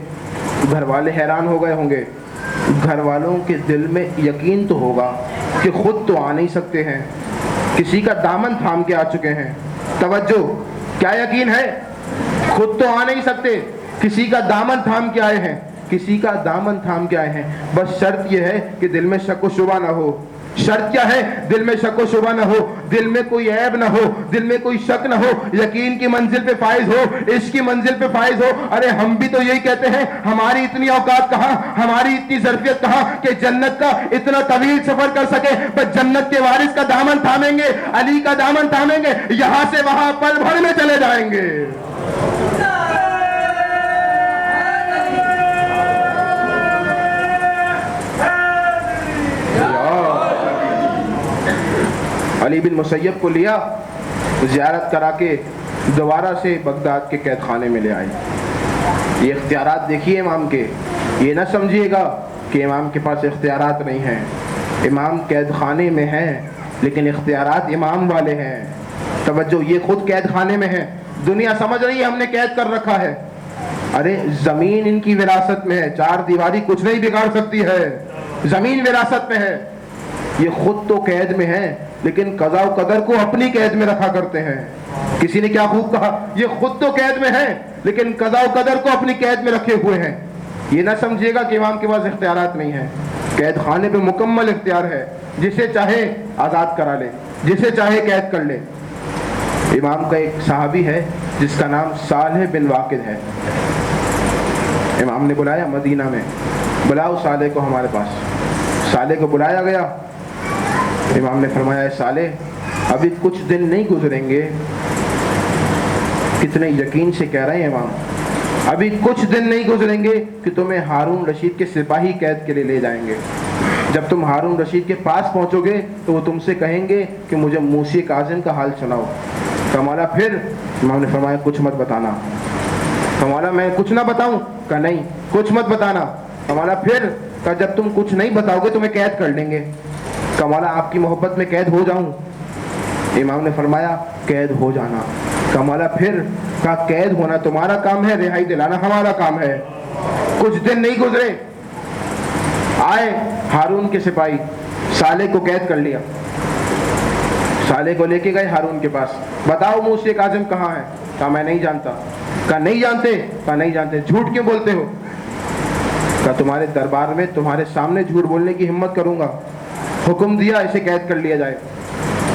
گھر والے حیران ہو گئے ہوں گے. گھر والوں کے دل میں یقین تو ہوگا کہ خود تو آ نہیں سکتے ہیں, کسی کا دامن تھام کے آ چکے ہیں. توجہ, کیا یقین ہے؟ خود تو آ نہیں سکتے, کسی کا دامن تھام کے آئے ہیں, کسی کا دامن تھام کے آئے ہیں. بس شرط یہ ہے کہ دل میں شک و شبہ نہ ہو. شرط کیا ہے؟ دل میں شک و شبہ نہ ہو، دل میں کوئی عیب نہ ہو، دل میں کوئی شک نہ ہو، یقین کی منزل پہ فائز ہو، عشق کی منزل پہ فائز ہو۔ ارے ہم بھی تو یہی کہتے ہیں، ہماری اتنی اوقات کہاں، ہماری اتنی ظرفیت کہاں کہ جنت کا اتنا طویل سفر کر سکے، بس جنت کے وارث کا دامن تھامیں گے، علی کا دامن تھامیں گے، یہاں سے وہاں پل بھر میں چلے جائیں گے۔ علی بن مسیب کو لیا، زیارت کرا کے دوبارہ سے بغداد کے قید خانے میں لے آئے۔ یہ اختیارات دیکھیے امام کے، یہ نہ سمجھیے گا کہ امام کے پاس اختیارات نہیں ہیں۔ امام قید خانے میں ہیں لیکن اختیارات امام والے ہیں۔ توجہ، یہ خود قید خانے میں ہے، دنیا سمجھ رہی ہے ہم نے قید کر رکھا ہے۔ ارے زمین ان کی وراثت میں ہے، چار دیواری کچھ نہیں بگاڑ سکتی ہے، زمین وراثت میں ہے۔ یہ خود تو قید میں ہے لیکن قضاء و قدر کو اپنی قید میں رکھا کرتے ہیں۔ کسی نے کیا خوب کہا، یہ خود تو قید میں ہے لیکن قضاء و قدر کو اپنی قید میں رکھے ہوئے ہیں۔ یہ نہ سمجھیے گا کہ امام کے پاس اختیارات نہیں ہیں، قید خانے پہ مکمل اختیار ہے، جسے چاہے آزاد کرا لے، جسے چاہے قید کر لے۔ امام کا ایک صحابی ہے جس کا نام صالح بن واقد ہے۔ امام نے بلایا مدینہ میں، بلاؤ صالح کو ہمارے پاس۔ صالح کو بلایا گیا، امام نے فرمایا اے صالح ابھی کچھ دن نہیں گزریں گے، کتنے یقین سے کہہ رہے ہیں امام، ابھی کچھ دن نہیں گزریں گے کہ تمہیں ہارون رشید کے سپاہی قید کے لیے لے جائیں گے۔ جب تم ہارون رشید کے پاس پہنچو گے تو وہ تم سے کہیں گے کہ مجھے موسی کاظم کا حال سناؤ۔ کہا مولا پھر؟ امام نے فرمایا کچھ مت بتانا۔ کہا مولا میں کچھ نہ بتاؤں؟ کہا نہیں کچھ مت بتانا۔ کہا مولا پھر؟ کہا جب تم کچھ نہیں بتاؤ گے تمہیں قید کر لیں گے۔ کہا مولا آپ کی محبت میں قید ہو جاؤں؟ امام نے فرمایا قید ہو جانا۔ کہا مولا پھر؟ کہا قید ہونا تمہارا کام ہے، رہائی دلانا ہمارا کام ہے۔ کچھ دن نہیں گزرے، آئے ہارون کے سپاہی، صالح کو قید کر لیا، صالح کو لے کے گئے ہارون کے پاس، بتاؤ موسی کاظم کہاں ہے؟ کہا میں نہیں جانتا۔ کہا نہیں جانتے؟ کہا نہیں جانتے۔ جھوٹ کیوں بولتے ہو؟ کہا تمہارے دربار میں تمہارے سامنے جھوٹ بولنے کی ہمت کروں گا، حکم دیا اسے قید کر لیا جائے۔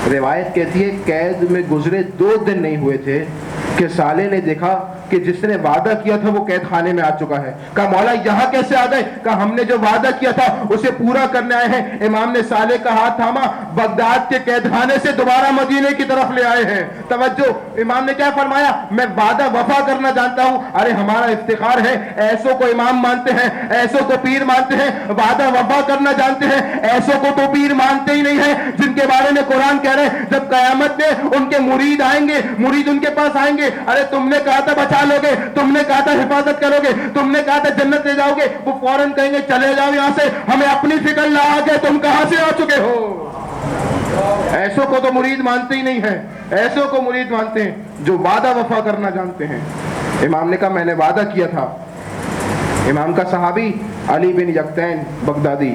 روایت کہتی ہے قید میں گزرے 2 دن نہیں ہوئے تھے کہ صالح نے دیکھا کہ جس نے وعدہ کیا تھا وہ قید خانے میں آ چکا ہے۔ کہا مولا یہاں کیسے آ گئے؟ کہا ہم نے جو وعدہ کیا تھا اسے پورا کرنے آئے ہیں۔ امام نے صالح کا ہاتھ تھاما، بغداد کے قید خانے سے دوبارہ مدینے کی طرف لے آئے ہیں۔ توجہ، امام نے کیا فرمایا؟ میں وعدہ وفا کرنا جانتا ہوں۔ ارے ہمارا افتخار ہے، ایسوں کو امام مانتے ہیں، ایسوں کو پیر مانتے ہیں، وعدہ وفا کرنا جانتے ہیں۔ ایسوں کو تو پیر مانتے ہی نہیں ہیں جن کے بارے میں قرآن کہہ رہے ہیں جب قیامت میں ان کے مرید آئیں گے، مرید ان کے پاس آئیں گے، ارے تم نے کہا تھا بچا لو گے، تم نے کہا تھا حفاظت کرو گے، تم نے کہا تھا جنت لے جاؤ گے، وہ فوراً کہیں گے چلے جاؤ یہاں سے، ہمیں اپنی فکر نہ آگے، تم کہاں سے آ چکے ہو۔ ایسوں کو تو مرید مانتے ہی نہیں ہیں، ایسوں کو مرید مانتے ہیں جو وعدہ وفا کرنا جانتے ہیں۔ امام نے کہا میں نے وعدہ کیا تھا۔ امام کا صحابی علی بن یقطین بغدادی،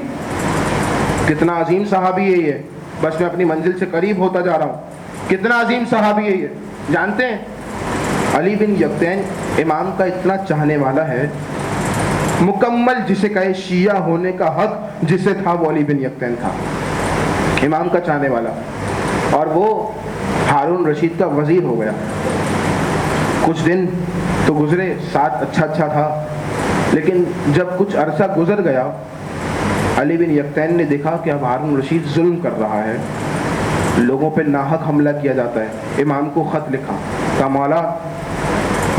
کتنا عظیم صحابی ہے یہ، بس میں اپنی منزل سے قریب ہوتا جا رہا ہوں، کتنا عظیم صحابی ہے یہ۔ جانتے ہیں علی بن یقطین امام کا اتنا چاہنے والا ہے، مکمل جسے کہے شیعہ ہونے کا حق جسے تھا وہ علی بن یقطین تھا، امام کا چاہنے والا، اور وہ ہارون رشید کا وزیر ہو گیا۔ کچھ دن تو گزرے، ساتھ اچھا تھا، لیکن جب کچھ عرصہ گزر گیا علی بن یقطین نے دیکھا کہ اب ہارون رشید ظلم کر رہا ہے، لوگوں پہ ناحق حملہ کیا جاتا ہے۔ امام کو خط لکھا، کہا مولا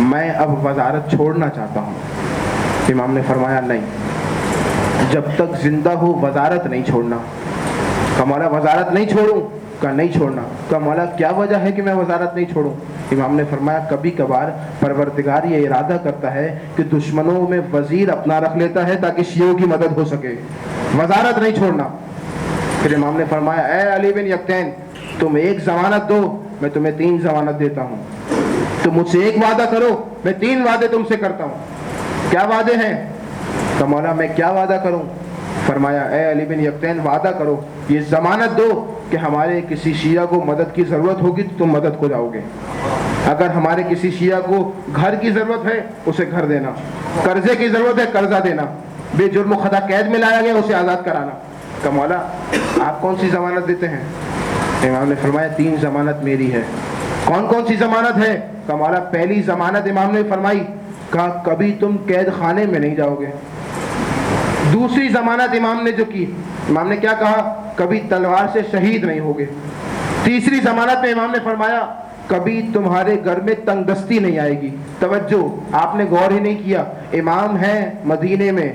میں اب وزارت چھوڑنا چاہتا ہوں۔ امام نے فرمایا نہیں، جب تک زندہ ہو وزارت نہیں چھوڑنا۔ کہا مولا وزارت نہیں چھوڑوں؟ کہا نہیں چھوڑنا۔ کہا مولا کیا وجہ ہے کہ میں وزارت نہیں چھوڑوں؟ امام نے فرمایا کبھی کبھار پروردگار یہ ارادہ کرتا ہے کہ دشمنوں میں وزیر اپنا رکھ لیتا ہے تاکہ شیعوں کی مدد ہو سکے، وزارت نہیں چھوڑنا۔ پھر امام نے فرمایا اے علی بن یقطین تم ایک ضمانت دو، میں تمہیں 3 ضمانت دیتا ہوں، تم مجھ سے ایک وعدہ کرو، میں 3 وعدے تم سے کرتا ہوں۔ کیا وعدے ہیں؟ کہ مولا میں کیا وعدہ کروں؟ فرمایا اے علی بن یقطین وعدہ کرو، یہ ضمانت دو کہ ہمارے کسی شیعہ کو مدد کی ضرورت ہوگی تو تم مدد کو جاؤ گے، اگر ہمارے کسی شیعہ کو گھر کی ضرورت ہے اسے گھر دینا، قرضے کی ضرورت ہے قرضہ دینا، بے جرم و خطا قید میں لایا گیا اسے آزاد کرانا۔ کہ مولا آپ کون سی ضمانت دیتے ہیں؟ امام نے فرمایا 3 ضمانت میری ہے۔ کون کون سی ضمانت ہے؟ کہ مولا پہلی ضمانت امام نے فرمائی کہا کبھی تم قید خانے میں نہیں جاؤ گے۔ دوسری ضمانت امام نے جو کی، امام نے کیا کہا؟ کبھی تلوار سے شہید نہیں ہوگے۔ تیسری ضمانت میں امام نے فرمایا کبھی تمہارے گھر میں تنگ دستی نہیں آئے گی۔ توجہ، آپ نے غور ہی نہیں کیا، امام ہے مدینے میں،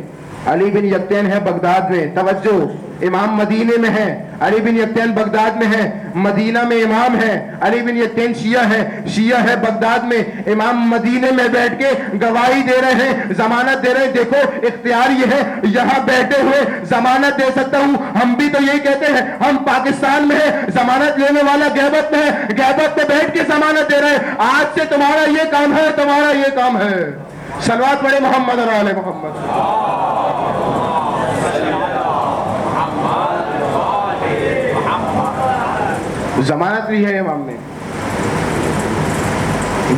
علی بن یقطین ہے بغداد میں۔ توجہ، امام مدینے میں ہے، علی بن یقطین بغداد میں ہے۔ مدینہ میں امام ہے، علی بن یقطین شیعہ ہے بغداد میں۔ امام مدینے میں بیٹھ کے گواہی دے رہے ہیں، ضمانت دے رہے ہیں۔ دیکھو اختیار یہ ہے، یہاں بیٹھے ہوئے ضمانت دے سکتا ہوں۔ ہم بھی تو یہی کہتے ہیں، ہم پاکستان میں ہیں، ضمانت لینے والا گہبت میں ہے، گہبت میں بیٹھ کے ضمانت دے رہے ہیں۔ آج سے تمہارا یہ کام ہے، تمہارا یہ کام ہے۔ صلوات پڑھے محمد اور آل محمد۔ ضمانت لی ہے امام نے۔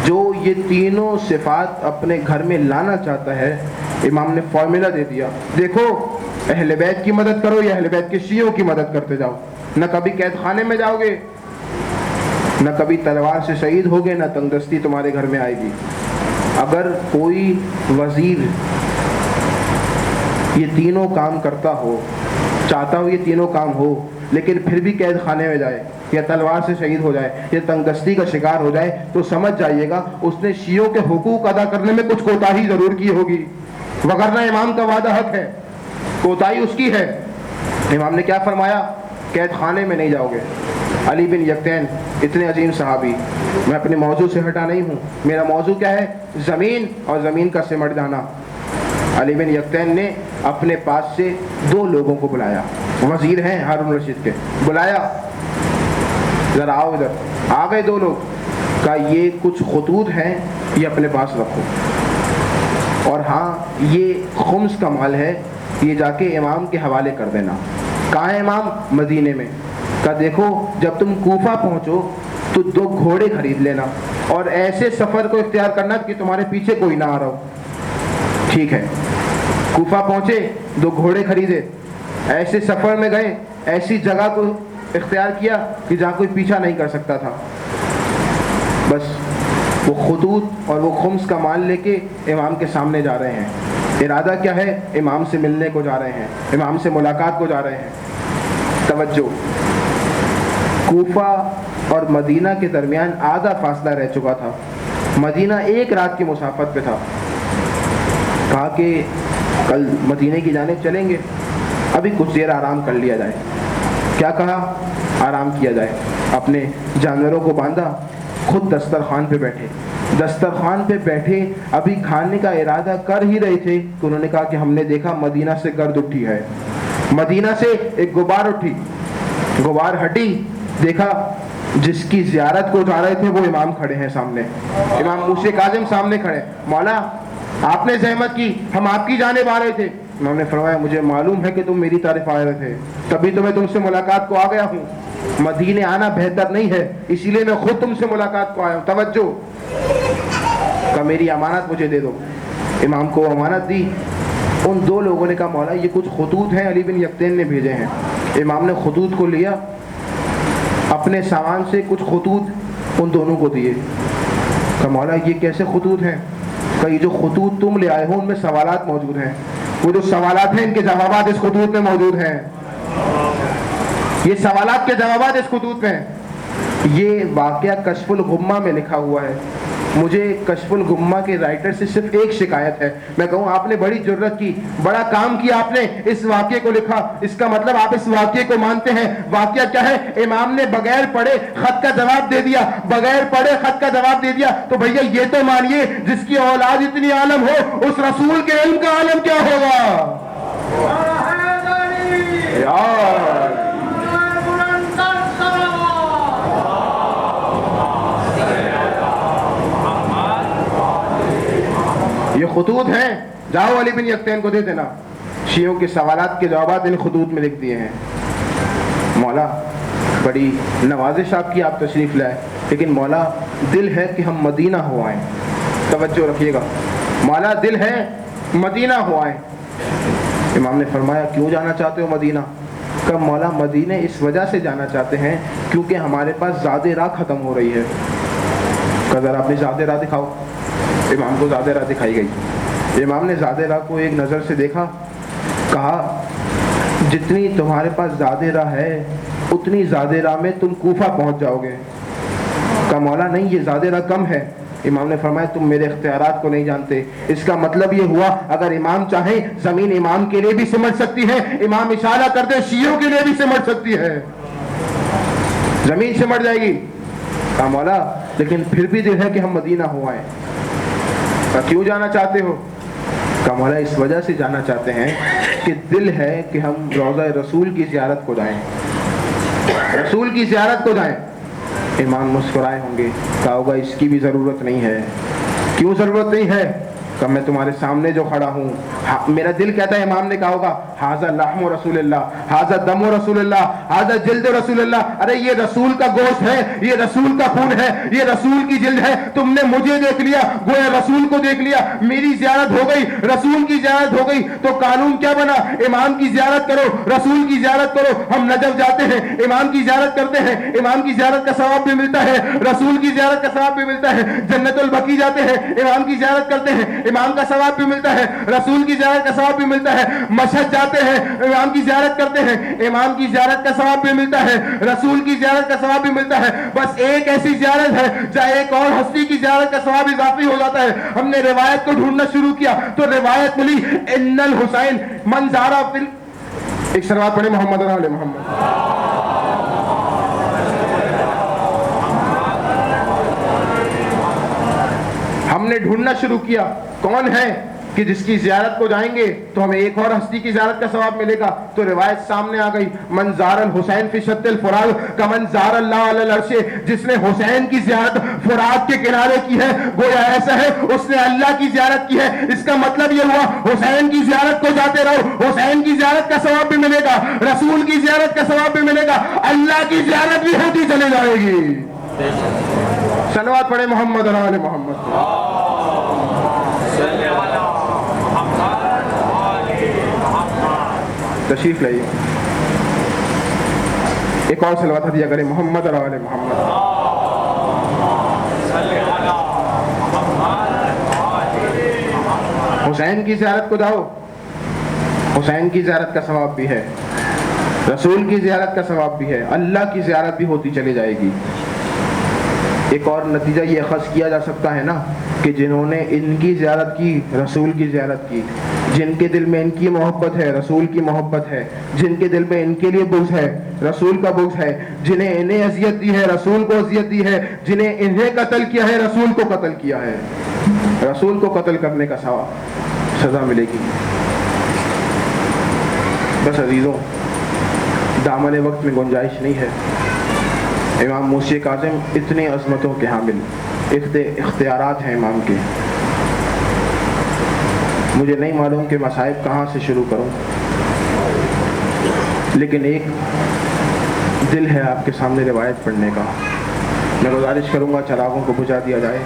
جو یہ تینوں صفات اپنے گھر میں لانا چاہتا ہے، امام نے فارمولا دے دیا، دیکھو اہل بیت کی مدد کرو یا اہل بیت کے شیعوں کی مدد کرتے جاؤ، نہ کبھی قید خانے میں جاؤ گے، نہ کبھی تلوار سے شہید ہوگے، نہ تنگ دستی تمہارے گھر میں آئے گی۔ اگر کوئی وزیر یہ تینوں کام کرتا ہو، چاہتا ہو یہ تینوں کام ہو، لیکن پھر بھی قید خانے میں جائے یا تلوار سے شہید ہو جائے یا تنگ دستی کا شکار ہو جائے، تو سمجھ جائیے گا اس نے شیعوں کے حقوق ادا کرنے میں کچھ کوتاہی ضرور کی ہوگی، وگرنہ امام کا وعدہ حق ہے، کوتاہی اس کی ہے۔ امام نے کیا فرمایا؟ قید خانے میں نہیں جاؤ گے۔ علی بن یقطین اتنے عظیم صحابی، میں اپنے موضوع سے ہٹا نہیں ہوں، میرا موضوع کیا ہے؟ زمین اور زمین کا سمٹ جانا۔ علی بن یقطین نے اپنے پاس سے 2 لوگوں کو بلایا، وزیر ہیں ہارون رشید کے، بلایا ذرا آؤ ادھر۔ آ گئے 2 لوگ، کہا یہ کچھ خطوط ہیں، یہ اپنے پاس رکھو، اور ہاں یہ خمس کا مال ہے، یہ جا کے امام کے حوالے کر دینا۔ کہاں ہے امام؟ مدینے میں۔ کہا دیکھو جب تم کوفہ پہنچو تو 2 گھوڑے خرید لینا اور ایسے سفر کو اختیار کرنا کہ تمہارے پیچھے کوئی نہ آ رہا ہو۔ ٹھیک ہے، کوفہ پہنچے، 2 گھوڑے خریدے، ایسے سفر میں گئے، ایسی جگہ کو اختیار کیا کہ جہاں کوئی پیچھا نہیں کر سکتا تھا۔ بس وہ خطوط اور وہ خمس کا مال لے کے امام کے سامنے جا رہے ہیں۔ ارادہ کیا ہے؟ امام سے ملنے کو جا رہے ہیں، امام سے ملاقات کو جا رہے ہیں۔ توجہ، کوفہ اور مدینہ کے درمیان آدھا فاصلہ رہ چکا تھا، مدینہ 1 رات کی مسافت پہ تھا۔ کہا کہ کل مدینے کی جانب چلیں گے، ابھی کچھ دیر آرام کر لیا جائے۔ کیا کہا؟ آرام کیا جائے۔ اپنے جانوروں کو باندھا، خود دسترخوان پہ بیٹھے۔ دسترخوان پہ بیٹھے ابھی کھانے کا ارادہ کر ہی رہے تھے کہ انہوں نے کہا کہ ہم نے دیکھا مدینہ سے گرد اٹھی ہے، مدینہ سے ایک غبار اٹھی، غبار ہٹی، دیکھا جس کی زیارت کو جا رہے تھے وہ امام کھڑے ہیں سامنے، امام موسیٰ کاظم سامنے کھڑے۔ مولا آپ نے زحمت کی، ہم آپ کی جانب آ رہے تھے۔ امام نے فرمایا مجھے معلوم ہے کہ تم میری طرف آ رہے تھے، تبھی تو میں تم سے ملاقات کو آ گیا ہوں۔ مدینے آنا بہتر نہیں ہے، اسی لیے میں خود تم سے ملاقات کو آیا ہوں۔ توجہ، کہ میری امانت مجھے دے دو۔ امام کو امانت دی۔ ان 2 لوگوں نے کہا مولا یہ کچھ خطوط ہیں، علی بن یقطین نے بھیجے ہیں۔ امام نے خطوط کو لیا، اپنے سامان سے کچھ خطوط ان دونوں کو دیے۔ کہ مولا یہ کیسے خطوط ہیں؟ کہ یہ جو خطوط تم لے آئے ہو ان میں سوالات موجود ہیں، وہ جو سوالات ہیں ان کے جوابات اس خطوط میں موجود ہیں، یہ سوالات کے جوابات اس خطوط میں ہیں۔ یہ واقعہ کشف الغمہ میں لکھا ہوا ہے۔ مجھے کشف الغمہ کے رائٹر سے صرف ایک شکایت ہے، میں کہوں آپ نے بڑی جرت کی، بڑا کام کیا آپ نے، اس واقعے کو لکھا، اس کا مطلب آپ اس واقعے کو مانتے ہیں۔ واقعہ کیا ہے؟ امام نے بغیر پڑھے خط کا جواب دے دیا، بغیر پڑھے خط کا جواب دے دیا۔ تو بھیا یہ تو مانیے جس کی اولاد اتنی عالم ہو اس رسول کے علم کا عالم کیا ہوگا یار۔ یہ خطوط ہیں، جاؤ علی بن یقطین کو دے دینا۔ شیعوں کے سوالات کے جوابات ان خطوط میں لکھ دیے ہیں۔ مولا بڑی نوازش آپ کی، آپ تشریف لائے، لیکن مولا دل ہے کہ ہم مدینہ ہو آئیں۔ توجہ رکھیے گا، مولا دل ہے مدینہ ہو آئیں۔ امام نے فرمایا کیوں جانا چاہتے ہو مدینہ؟ کہ مولا مدینے اس وجہ سے جانا چاہتے ہیں کیونکہ ہمارے پاس زاد راہ ختم ہو رہی ہے. کہ ذرا اپنی زاد راہ دکھاؤ. امام کو زاد راہ دکھائی گئی. امام نے زاد راہ کو ایک نظر سے دیکھا, کہا جتنی تمہارے پاس زاد راہ ہے اتنی زاد راہ میں تم کوفہ پہنچ جاؤ گے. کہا مولا نہیں, یہ زاد راہ کم ہے. امام نے فرمایا تم میرے اختیارات کو نہیں جانتے. اس کا مطلب یہ ہوا اگر امام چاہیں زمین امام کے لیے بھی سمٹ سکتی ہے, امام اشارہ کر دے شیعوں کے لیے بھی سمٹ سکتی ہے, زمین سمٹ جائے گی. کہا مولا لیکن پھر بھی دل ہے کہ ہم مدینہ ہو آئیں. کہا کیوں جانا چاہتے ہو؟ کہا مولا اس وجہ سے جانا چاہتے ہیں کہ دل ہے کہ ہم روضہ رسول کی زیارت کو جائیں, رسول کی زیارت کو جائیں. امام مسکرائے ہوں گے, کہا ہوگا اس کی بھی ضرورت نہیں ہے. کیوں ضرورت نہیں ہے؟ کہ میں تمہارے سامنے جو کھڑا ہوں, میرا دل کہتا ہے, امام نے کہا ہوگا ھذا لحم رسول اللہ, ھذا دم رسول اللہ, ھذا جلد رسول اللہ. ارے یہ رسول کا گوشت ہے, یہ رسول کا خون ہے, یہ رسول کی جلد ہے. تم نے مجھے دیکھ لیا, گویا رسول کو دیکھ لیا, میری زیارت ہو گئی, رسول کی زیارت ہو گئی. تو قانون کیا بنا؟ امام کی زیارت کرو, رسول کی زیارت کرو. ہم نجف جاتے ہیں, امام کی زیارت کرتے ہیں, امام کی زیارت کا ثواب بھی ملتا ہے, رسول کی زیارت کا ثواب بھی ملتا ہے. جنت البقیع جاتے ہیں, امام کی زیارت کرتے ہیں, امام کا ثواب بھی ملتا ہے, رسول کی زیارت کا ثواب بھی ملتا ہے. مشہد جاتے ہیں, امام کی زیارت کرتے ہیں, امام کی زیارت کا ثواب بھی ملتا ہے, رسول کی زیارت کا ثواب بھی ملتا ہے. بس ایک ایسی زیارت ہے جہاں ایک اور ہستی کی زیارت کا ثواب اضافی ہو جاتا ہے. ہم نے روایت کو ڈھونڈنا شروع کیا تو روایت ملی, ان الحسین من زارا فی. ایک صلوات پڑھیں محمد علی محمد. ہم نے ڈھونڈنا شروع کیا کون ہے کہ جس کی زیارت کو جائیں گے تو ہمیں ایک اور ہستی کی زیارت کا ثواب ملے گا. تو روایت سامنے آ گئی, من زار الحسین فی شط الفرات کمن زار اللہ علی العرش. جس نے حسین کی زیارت فرات کے کنارے کی ہے گویا ایسا ہے اس نے اللہ کی زیارت کی ہے. اس کا مطلب یہ ہوا حسین کی زیارت کو جاتے رہو, حسین کی زیارت کا ثواب بھی ملے گا, رسول کی زیارت کا ثواب بھی ملے گا, اللہ کی زیارت بھی ہوتی چلی جائے گی. صلوات پڑھیں محمد علی محمد. تشریف لائیے, ایک اور صلوات دیا کریں محمد علی محمد. حسین کی زیارت کو جاؤ, حسین کی زیارت کا ثواب بھی ہے, رسول کی زیارت کا ثواب بھی ہے, اللہ کی زیارت بھی ہوتی چلی جائے گی. ایک اور نتیجہ یہ اخذ کیا جا سکتا ہے نا کہ جنہوں نے ان کی زیارت کی, رسول کی زیارت کی, جن کے دل میں ان کی محبت ہے, رسول کی محبت ہے, جن کے دل میں ان کے لیے بغض ہے, رسول کا بغض ہے, جنہیں انہیں اذیت دی ہے, رسول کو اذیت دی ہے, جنہیں انہیں قتل کیا ہے, رسول کو قتل کیا ہے, رسول کو قتل کرنے کا ثواب سزا ملے گی. بس عزیزوں, دامن وقت میں گنجائش نہیں ہے. امام موسی کاظم اتنی عظمتوں کے حامل, اختیارات ہیں امام کے. مجھے نہیں معلوم کہ مصائب کہاں سے شروع کروں, لیکن ایک دل ہے آپ کے سامنے روایت پڑھنے کا. میں گزارش کروں گا چراغوں کو بجھا دیا جائے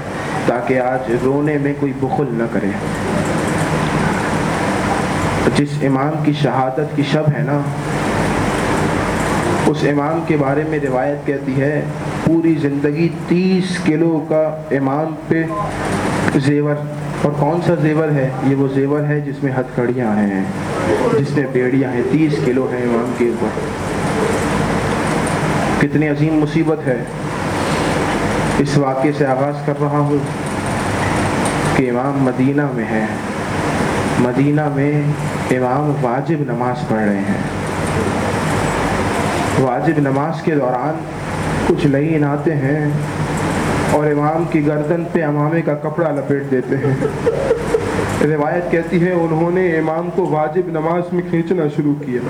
تاکہ آج رونے میں کوئی بخل نہ کرے. جس امام کی شہادت کی شب ہے نا, اس امام کے بارے میں روایت کہتی ہے پوری زندگی 30 کلو کا امام پہ زیور. اور کون سا زیور ہے یہ؟ وہ زیور ہے جس میں ہتھ کڑیاں ہیں, جس میں بیڑیاں ہیں. 30 کلو ہے امام کے اوپر. کتنی عظیم مصیبت ہے. اس واقعے سے آغاز کر رہا ہوں کہ امام مدینہ میں ہے, مدینہ میں امام واجب نماز پڑھ رہے ہیں. واجب نماز کے دوران کچھ لعین آتے ہیں اور امام کی گردن پہ امامے کا کپڑا لپیٹ دیتے ہیں. روایت کہتی ہے انہوں نے امام کو واجب نماز میں کھینچنا شروع کیا.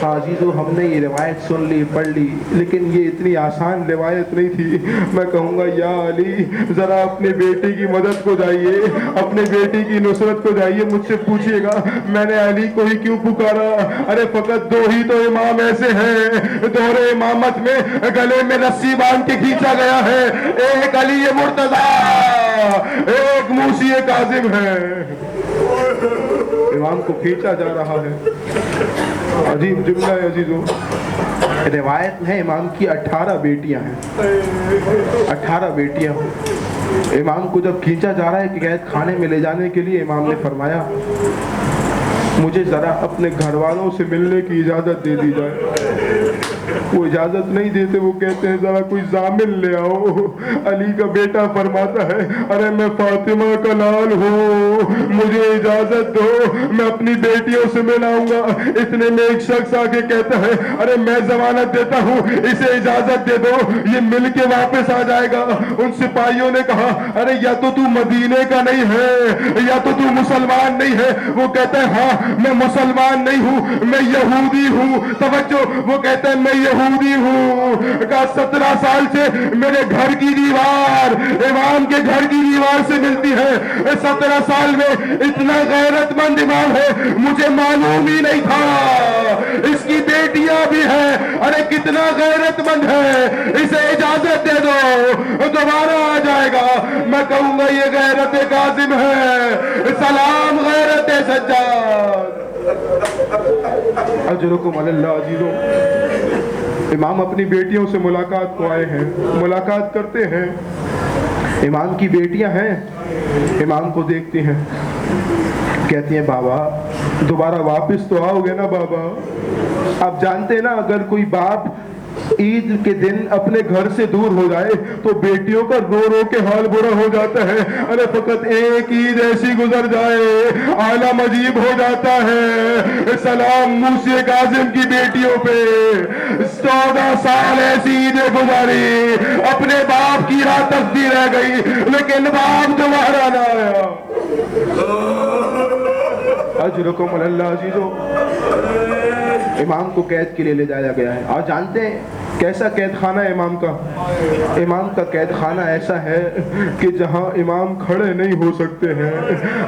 عزیزو, ہم نے یہ روایت سن لی, پڑھ لی, لیکن یہ اتنی آسان روایت نہیں تھی. میں کہوں گا یا علی ذرا اپنے بیٹے کی مدد کو جائیے, اپنے بیٹے کی نصرت کو جائیے, مجھ سے پوچھئے گا میں نے علی کو ہی کیوں پکارا. ارے فقط 2 ہی تو امام ایسے ہیں دور امامت میں گلے میں رسی باندھ کے کھینچا گیا ہے. ایک علی مرتضیٰ, ایک موسی کاظم ہے. امام کو کھینچا جا رہا ہے. عجیب جملہ ہے عزیزوں. روایت میں امام کی 18 بیٹیاں ہیں. 18 بیٹیاں. امام کو جب کھینچا جا رہا ہے کہ قید خانے میں لے جانے کے لیے، امام نے فرمایا مجھے ذرا اپنے گھر والوں سے ملنے کی اجازت دے دی جائے. وہ اجازت نہیں دیتے، وہ کہتے ہیں ذرا کوئی ضامن لے آؤ. علی کا بیٹا فرماتا ہے ارے میں فاطمہ کا لال ہوں، مجھے اجازت دو، میں اپنی بیٹیوں سے ملاؤں گا. اتنے میں ایک شخص آ کے کہتا ہے ارے میں ضمانت دیتا ہوں، اسے اجازت دے دو، یہ مل کے واپس آ جائے گا. ان سپاہیوں نے کہا ارے یا تو مدینے کا نہیں ہے یا تو مسلمان نہیں ہے. وہ کہتا ہے ہاں میں مسلمان نہیں ہوں، میں یہودی ہوں. توجہ، وہ کہتا ہے میں یہودی ہوں. کہا 17 سال سے میرے گھر کی دیوار امام کے گھر کی دیوار سے ملتی ہے. 17 سال میں اتنا غیرت مند امام ہے مجھے معلوم ہی نہیں تھا. اس کی بیٹیاں بھی ہیں، ارے کتنا غیرت مند ہے، اسے اجازت دے دو دوبارہ آ جائے گا. میں کہوں گا یہ غیرت کاظم ہے. سلام غیرت سجاد. اجرکم اللہ. عزیزوں، امام اپنی بیٹیوں سے ملاقات کو آئے ہیں، ملاقات کرتے ہیں. امام کی بیٹیاں ہیں، امام کو دیکھتی ہیں، کہتی ہیں بابا دوبارہ واپس تو آؤ گے نا بابا. آپ جانتے ہیں نا اگر کوئی باپ عید کے دن اپنے گھر سے دور ہو جائے تو بیٹیوں کا رو رو کے حال برا ہو جاتا ہے. ارے فقط ایک عید ایسی گزر جائے عالم عجیب ہو جاتا ہے. سلام موسی کاظم کی بیٹیوں پہ. 14 سال ایسی عیدیں گزاری، اپنے باپ کی راہ تسبیح رہ گئی لیکن باپ دوبارہ نہ آیا. اجرکم اللہ. عزیزو، امام کو قید کے لیے لے جایا گیا ہے. آپ جانتے ہیں کیسا قید خانہ ہے امام کا؟ امام کا قید خانہ ایسا ہے کہ جہاں امام کھڑے نہیں ہو سکتے ہیں.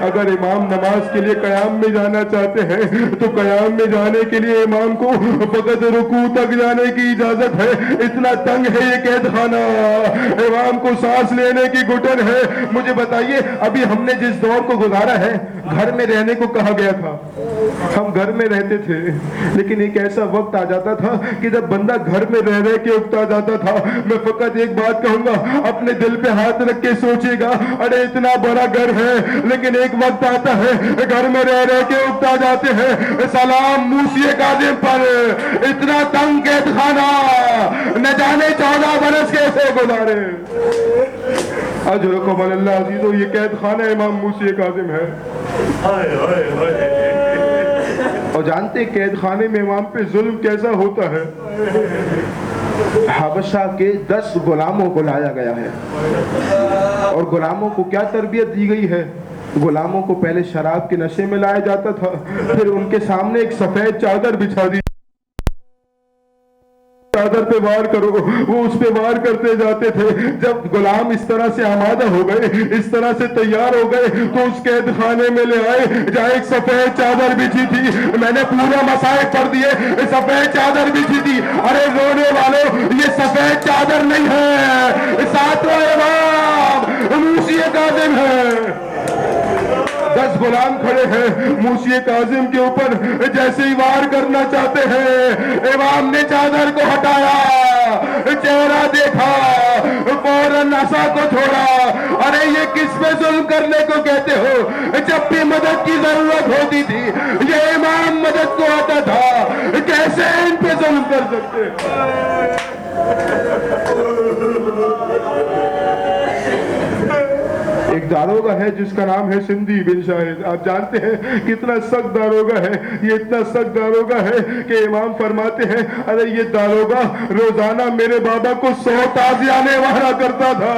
اگر امام نماز کے لیے قیام میں جانا چاہتے ہیں تو قیام میں جانے کے لیے امام کو فقط رکوع تک جانے کی اجازت ہے. اتنا تنگ ہے یہ قید خانہ، امام کو سانس لینے کی گھٹن ہے. مجھے بتائیے ابھی ہم نے جس دور کو گزارا ہے، گھر میں رہنے کو کہا گیا تھا، ہم گھر میں رہتے تھے، لیکن ایک ایسا وقت آ جاتا تھا کہ جب بندہ گھر میں رہ کے اکتا جاتا تھا. میں فقط ایک بات کہوں گا، اپنے دل پہ ہاتھ رکھ کے سوچے گا ارے اتنا بڑا گھر ہے لیکن ایک وقت آتا ہے گھر میں رہ کے اکتا جاتے ہیں. سلام موسی کاظم پر. اتنا تنگ قید خانہ نہ جانے 14 برس کیسے گزارے. اجرکم اللہ. عزیزو، یہ قید خانہ امام موسی کاظم ہے. اور جانتے قید خانے میں امام پہ ظلم کیسا ہوتا ہے؟ حبشہ کے 10 غلاموں کو لایا گیا ہے اور غلاموں کو کیا تربیت دی گئی ہے؟ غلاموں کو پہلے شراب کے نشے میں لایا جاتا تھا، پھر ان کے سامنے ایک سفید چادر بچھا دی، چادر پہ وار کرو، وہ اس پہ وار کرتے جاتے تھے. جب غلام اس طرح سے آمادہ ہو گئے، اس طرح سے تیار ہو گئے تو اس قید خانے میں لے آئے جہاں ایک سفید چادر بچھی تھی. میں نے پورا مسائل پڑھ دیے، سفید چادر بچھی تھی. ارے رونے والوں، یہ سفید چادر نہیں ہے، ساتواں امام موسی کاظم ہے. 10 غلام کھڑے ہیں موسی کاظم کے اوپر، جیسے ہی وار کرنا چاہتے ہیں امام نے چادر کو ہٹایا، چہرہ دیکھا، فوراً عصا کو چھوڑا. ارے یہ کس پہ ظلم کرنے کو کہتے ہو؟ جب بھی مدد کی ضرورت ہوتی تھی یہ امام مدد کو آتا تھا، کیسے ان پہ ظلم کر سکتے؟ ایک داروگہ ہے جس کا نام ہے سندھی بن شاہد. آپ جانتے ہیں کتنا سخت داروگہ ہے. یہ اتنا سخت داروگہ ہے کہ امام فرماتے ہیں ارے یہ داروگہ روزانہ میرے بابا کو 100 تعزیانے وہاں کرتا تھا.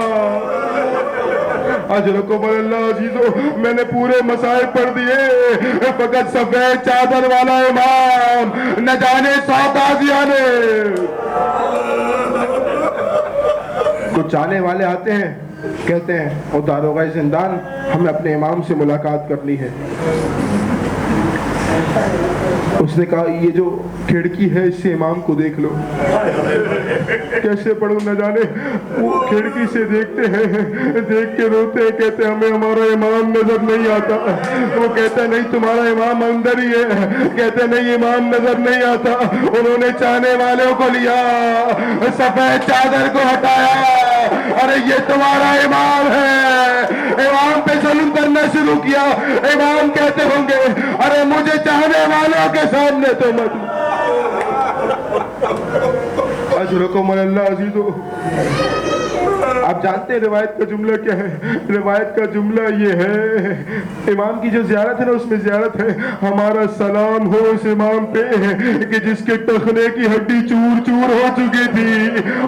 اجرکم اللہ. عزیزو، میں نے پورے مسائل پڑھ دیے، فقط سفید چادر والا امام نہ جانے 100 تعزیانے. کچھ آنے والے آتے ہیں کہتے ہیں او داروغہ زندان، ہمیں اپنے امام سے ملاقات کرنی ہے. اس نے کہا یہ جو کھڑکی ہے اس سے امام کو دیکھ لو. کیسے پڑھوں نہ جانے, وہ کھڑکی سے دیکھتے ہیں, دیکھ کے روتے ہیں, کہتے ہیں ہمیں ہمارا امام نظر نہیں آتا. وہ کہتا ہے نہیں تمہارا امام اندر ہی ہے. کہتے ہیں نہیں امام نظر نہیں آتا. انہوں نے چاہنے والوں کو لیا, سفید چادر کو ہٹایا, ارے یہ تمہارا امام ہے. امام پہ ظلم کرنا شروع کیا. امام کہتے ہوں گے ارے مجھے چاہنے والوں کے سامنے تو مت. اجرکم اللہ عزیزو. آپ جانتے ہیں روایت کا جملہ کیا ہے؟ روایت کا جملہ یہ ہے, امام کی جو زیارت ہے نا اس میں زیارت ہے ہمارا سلام ہو اس امام پہ کہ جس کے ٹخنے کی ہڈی چور چور ہو چکی تھی.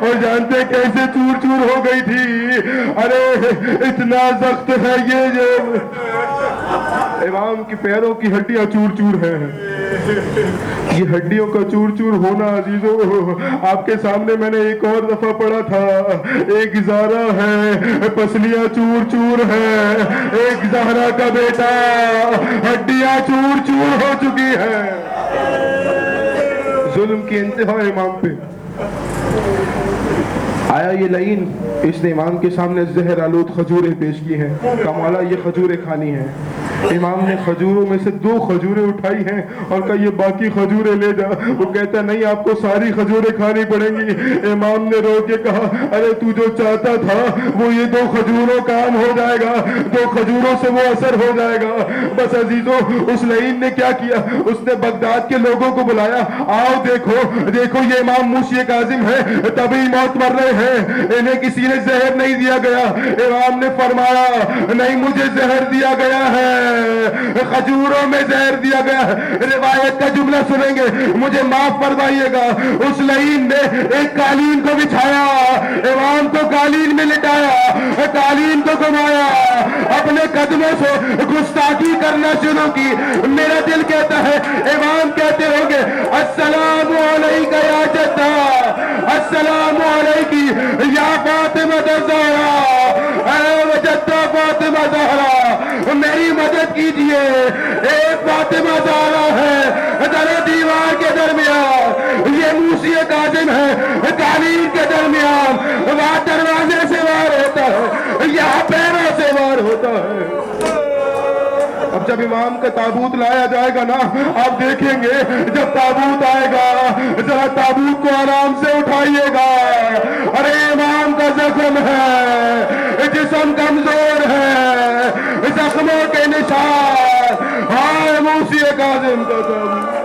اور جانتے ہیں کیسے چور چور ہو گئی تھی؟ ارے اتنا سخت ہے یہ جو امام کی پیروں کی ہڈیاں چور چور ہیں. یہ ہڈیوں کا چور چور ہونا عزیزو, آپ کے سامنے میں نے ایک اور دفعہ پڑھا تھا. ایک زہرا ہے پسلیاں چور چور ہے, ایک زہرا کا بیٹا ہڈیاں چور چور ہو چکی ہے. ظلم کی انتہا امام پہ. آیا یہ لعین, اس نے امام کے سامنے زہر آلود کھجوریں پیش کی ہیں. کمالا یہ کھجوریں کھانی ہیں. امام نے کھجوروں میں سے 2 کھجوریں اٹھائی ہیں اور کہا یہ باقی کھجوریں لے جا. وہ کہتا نہیں آپ کو ساری کھجوریں کھانی پڑیں گی. امام نے رو کے کہا ارے تو جو چاہتا تھا وہ یہ 2 کھجوروں کام ہو جائے گا, 2 کھجوروں سے وہ اثر ہو جائے گا. بس عزیزو اس لعین نے کیا کیا, اس نے بغداد کے لوگوں کو بلایا, آؤ دیکھو دیکھو یہ امام موسی کاظم ہے, طبی موت مر رہے ہیں, انہیں کسی نے زہر نہیں دیا گیا. امام نے فرمایا نہیں مجھے زہر دیا گیا ہے, کھجوروں میں زہر دیا گیا ہے. روایت کا جملہ سنیں گے, مجھے معاف فرمائیے گا. اس لعین نے ایک قالین کو بچھایا, امام کو قالین میں لٹایا, قالین کو گھمایا, اپنے قدموں سے گستاخی کرنا شروع کی. میرا دل کہتا ہے امام کہتے ہوں گے السلام علیکہ یا جدہ, السلام علیکی یا فاطمہ الزہرا, اے جدہ فاطمہ زہرا میری مدد کیجئے. ایک فاطمہ زہرا ہے در دیوار کے درمیان, یہ موسی کاظم ہے قالین کے درمیان, وہاں دروازے سے وار ہوتا ہے, یہاں پیروں سے وار ہوتا ہے. اب جب امام کا تابوت لایا جائے گا نا, آپ دیکھیں گے جب تابوت آئے گا ذرا تابوت کو آرام سے اٹھائیے گا. ارے امام کا زخم ہے, جسم کمزور ہے, زخموں کے نشان, ہائے موسی کاظم کا تابوت.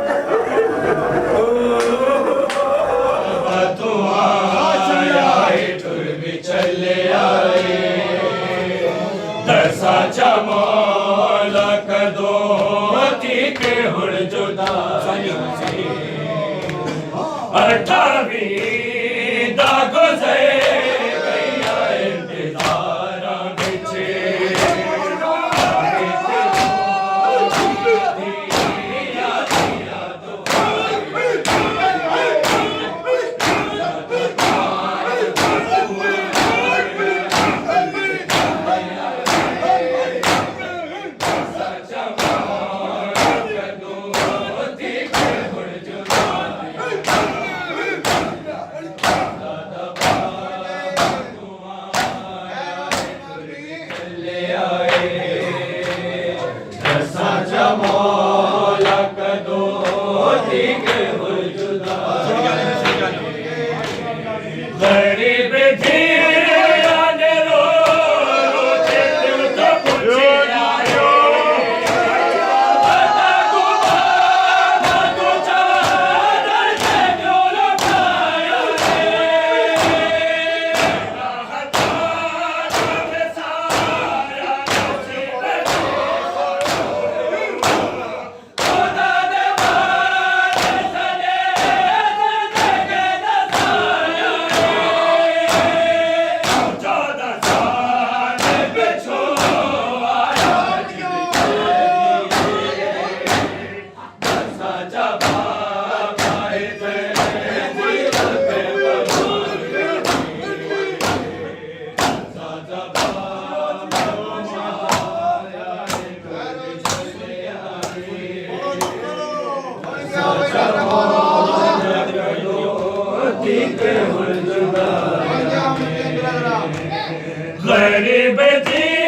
غریب تھی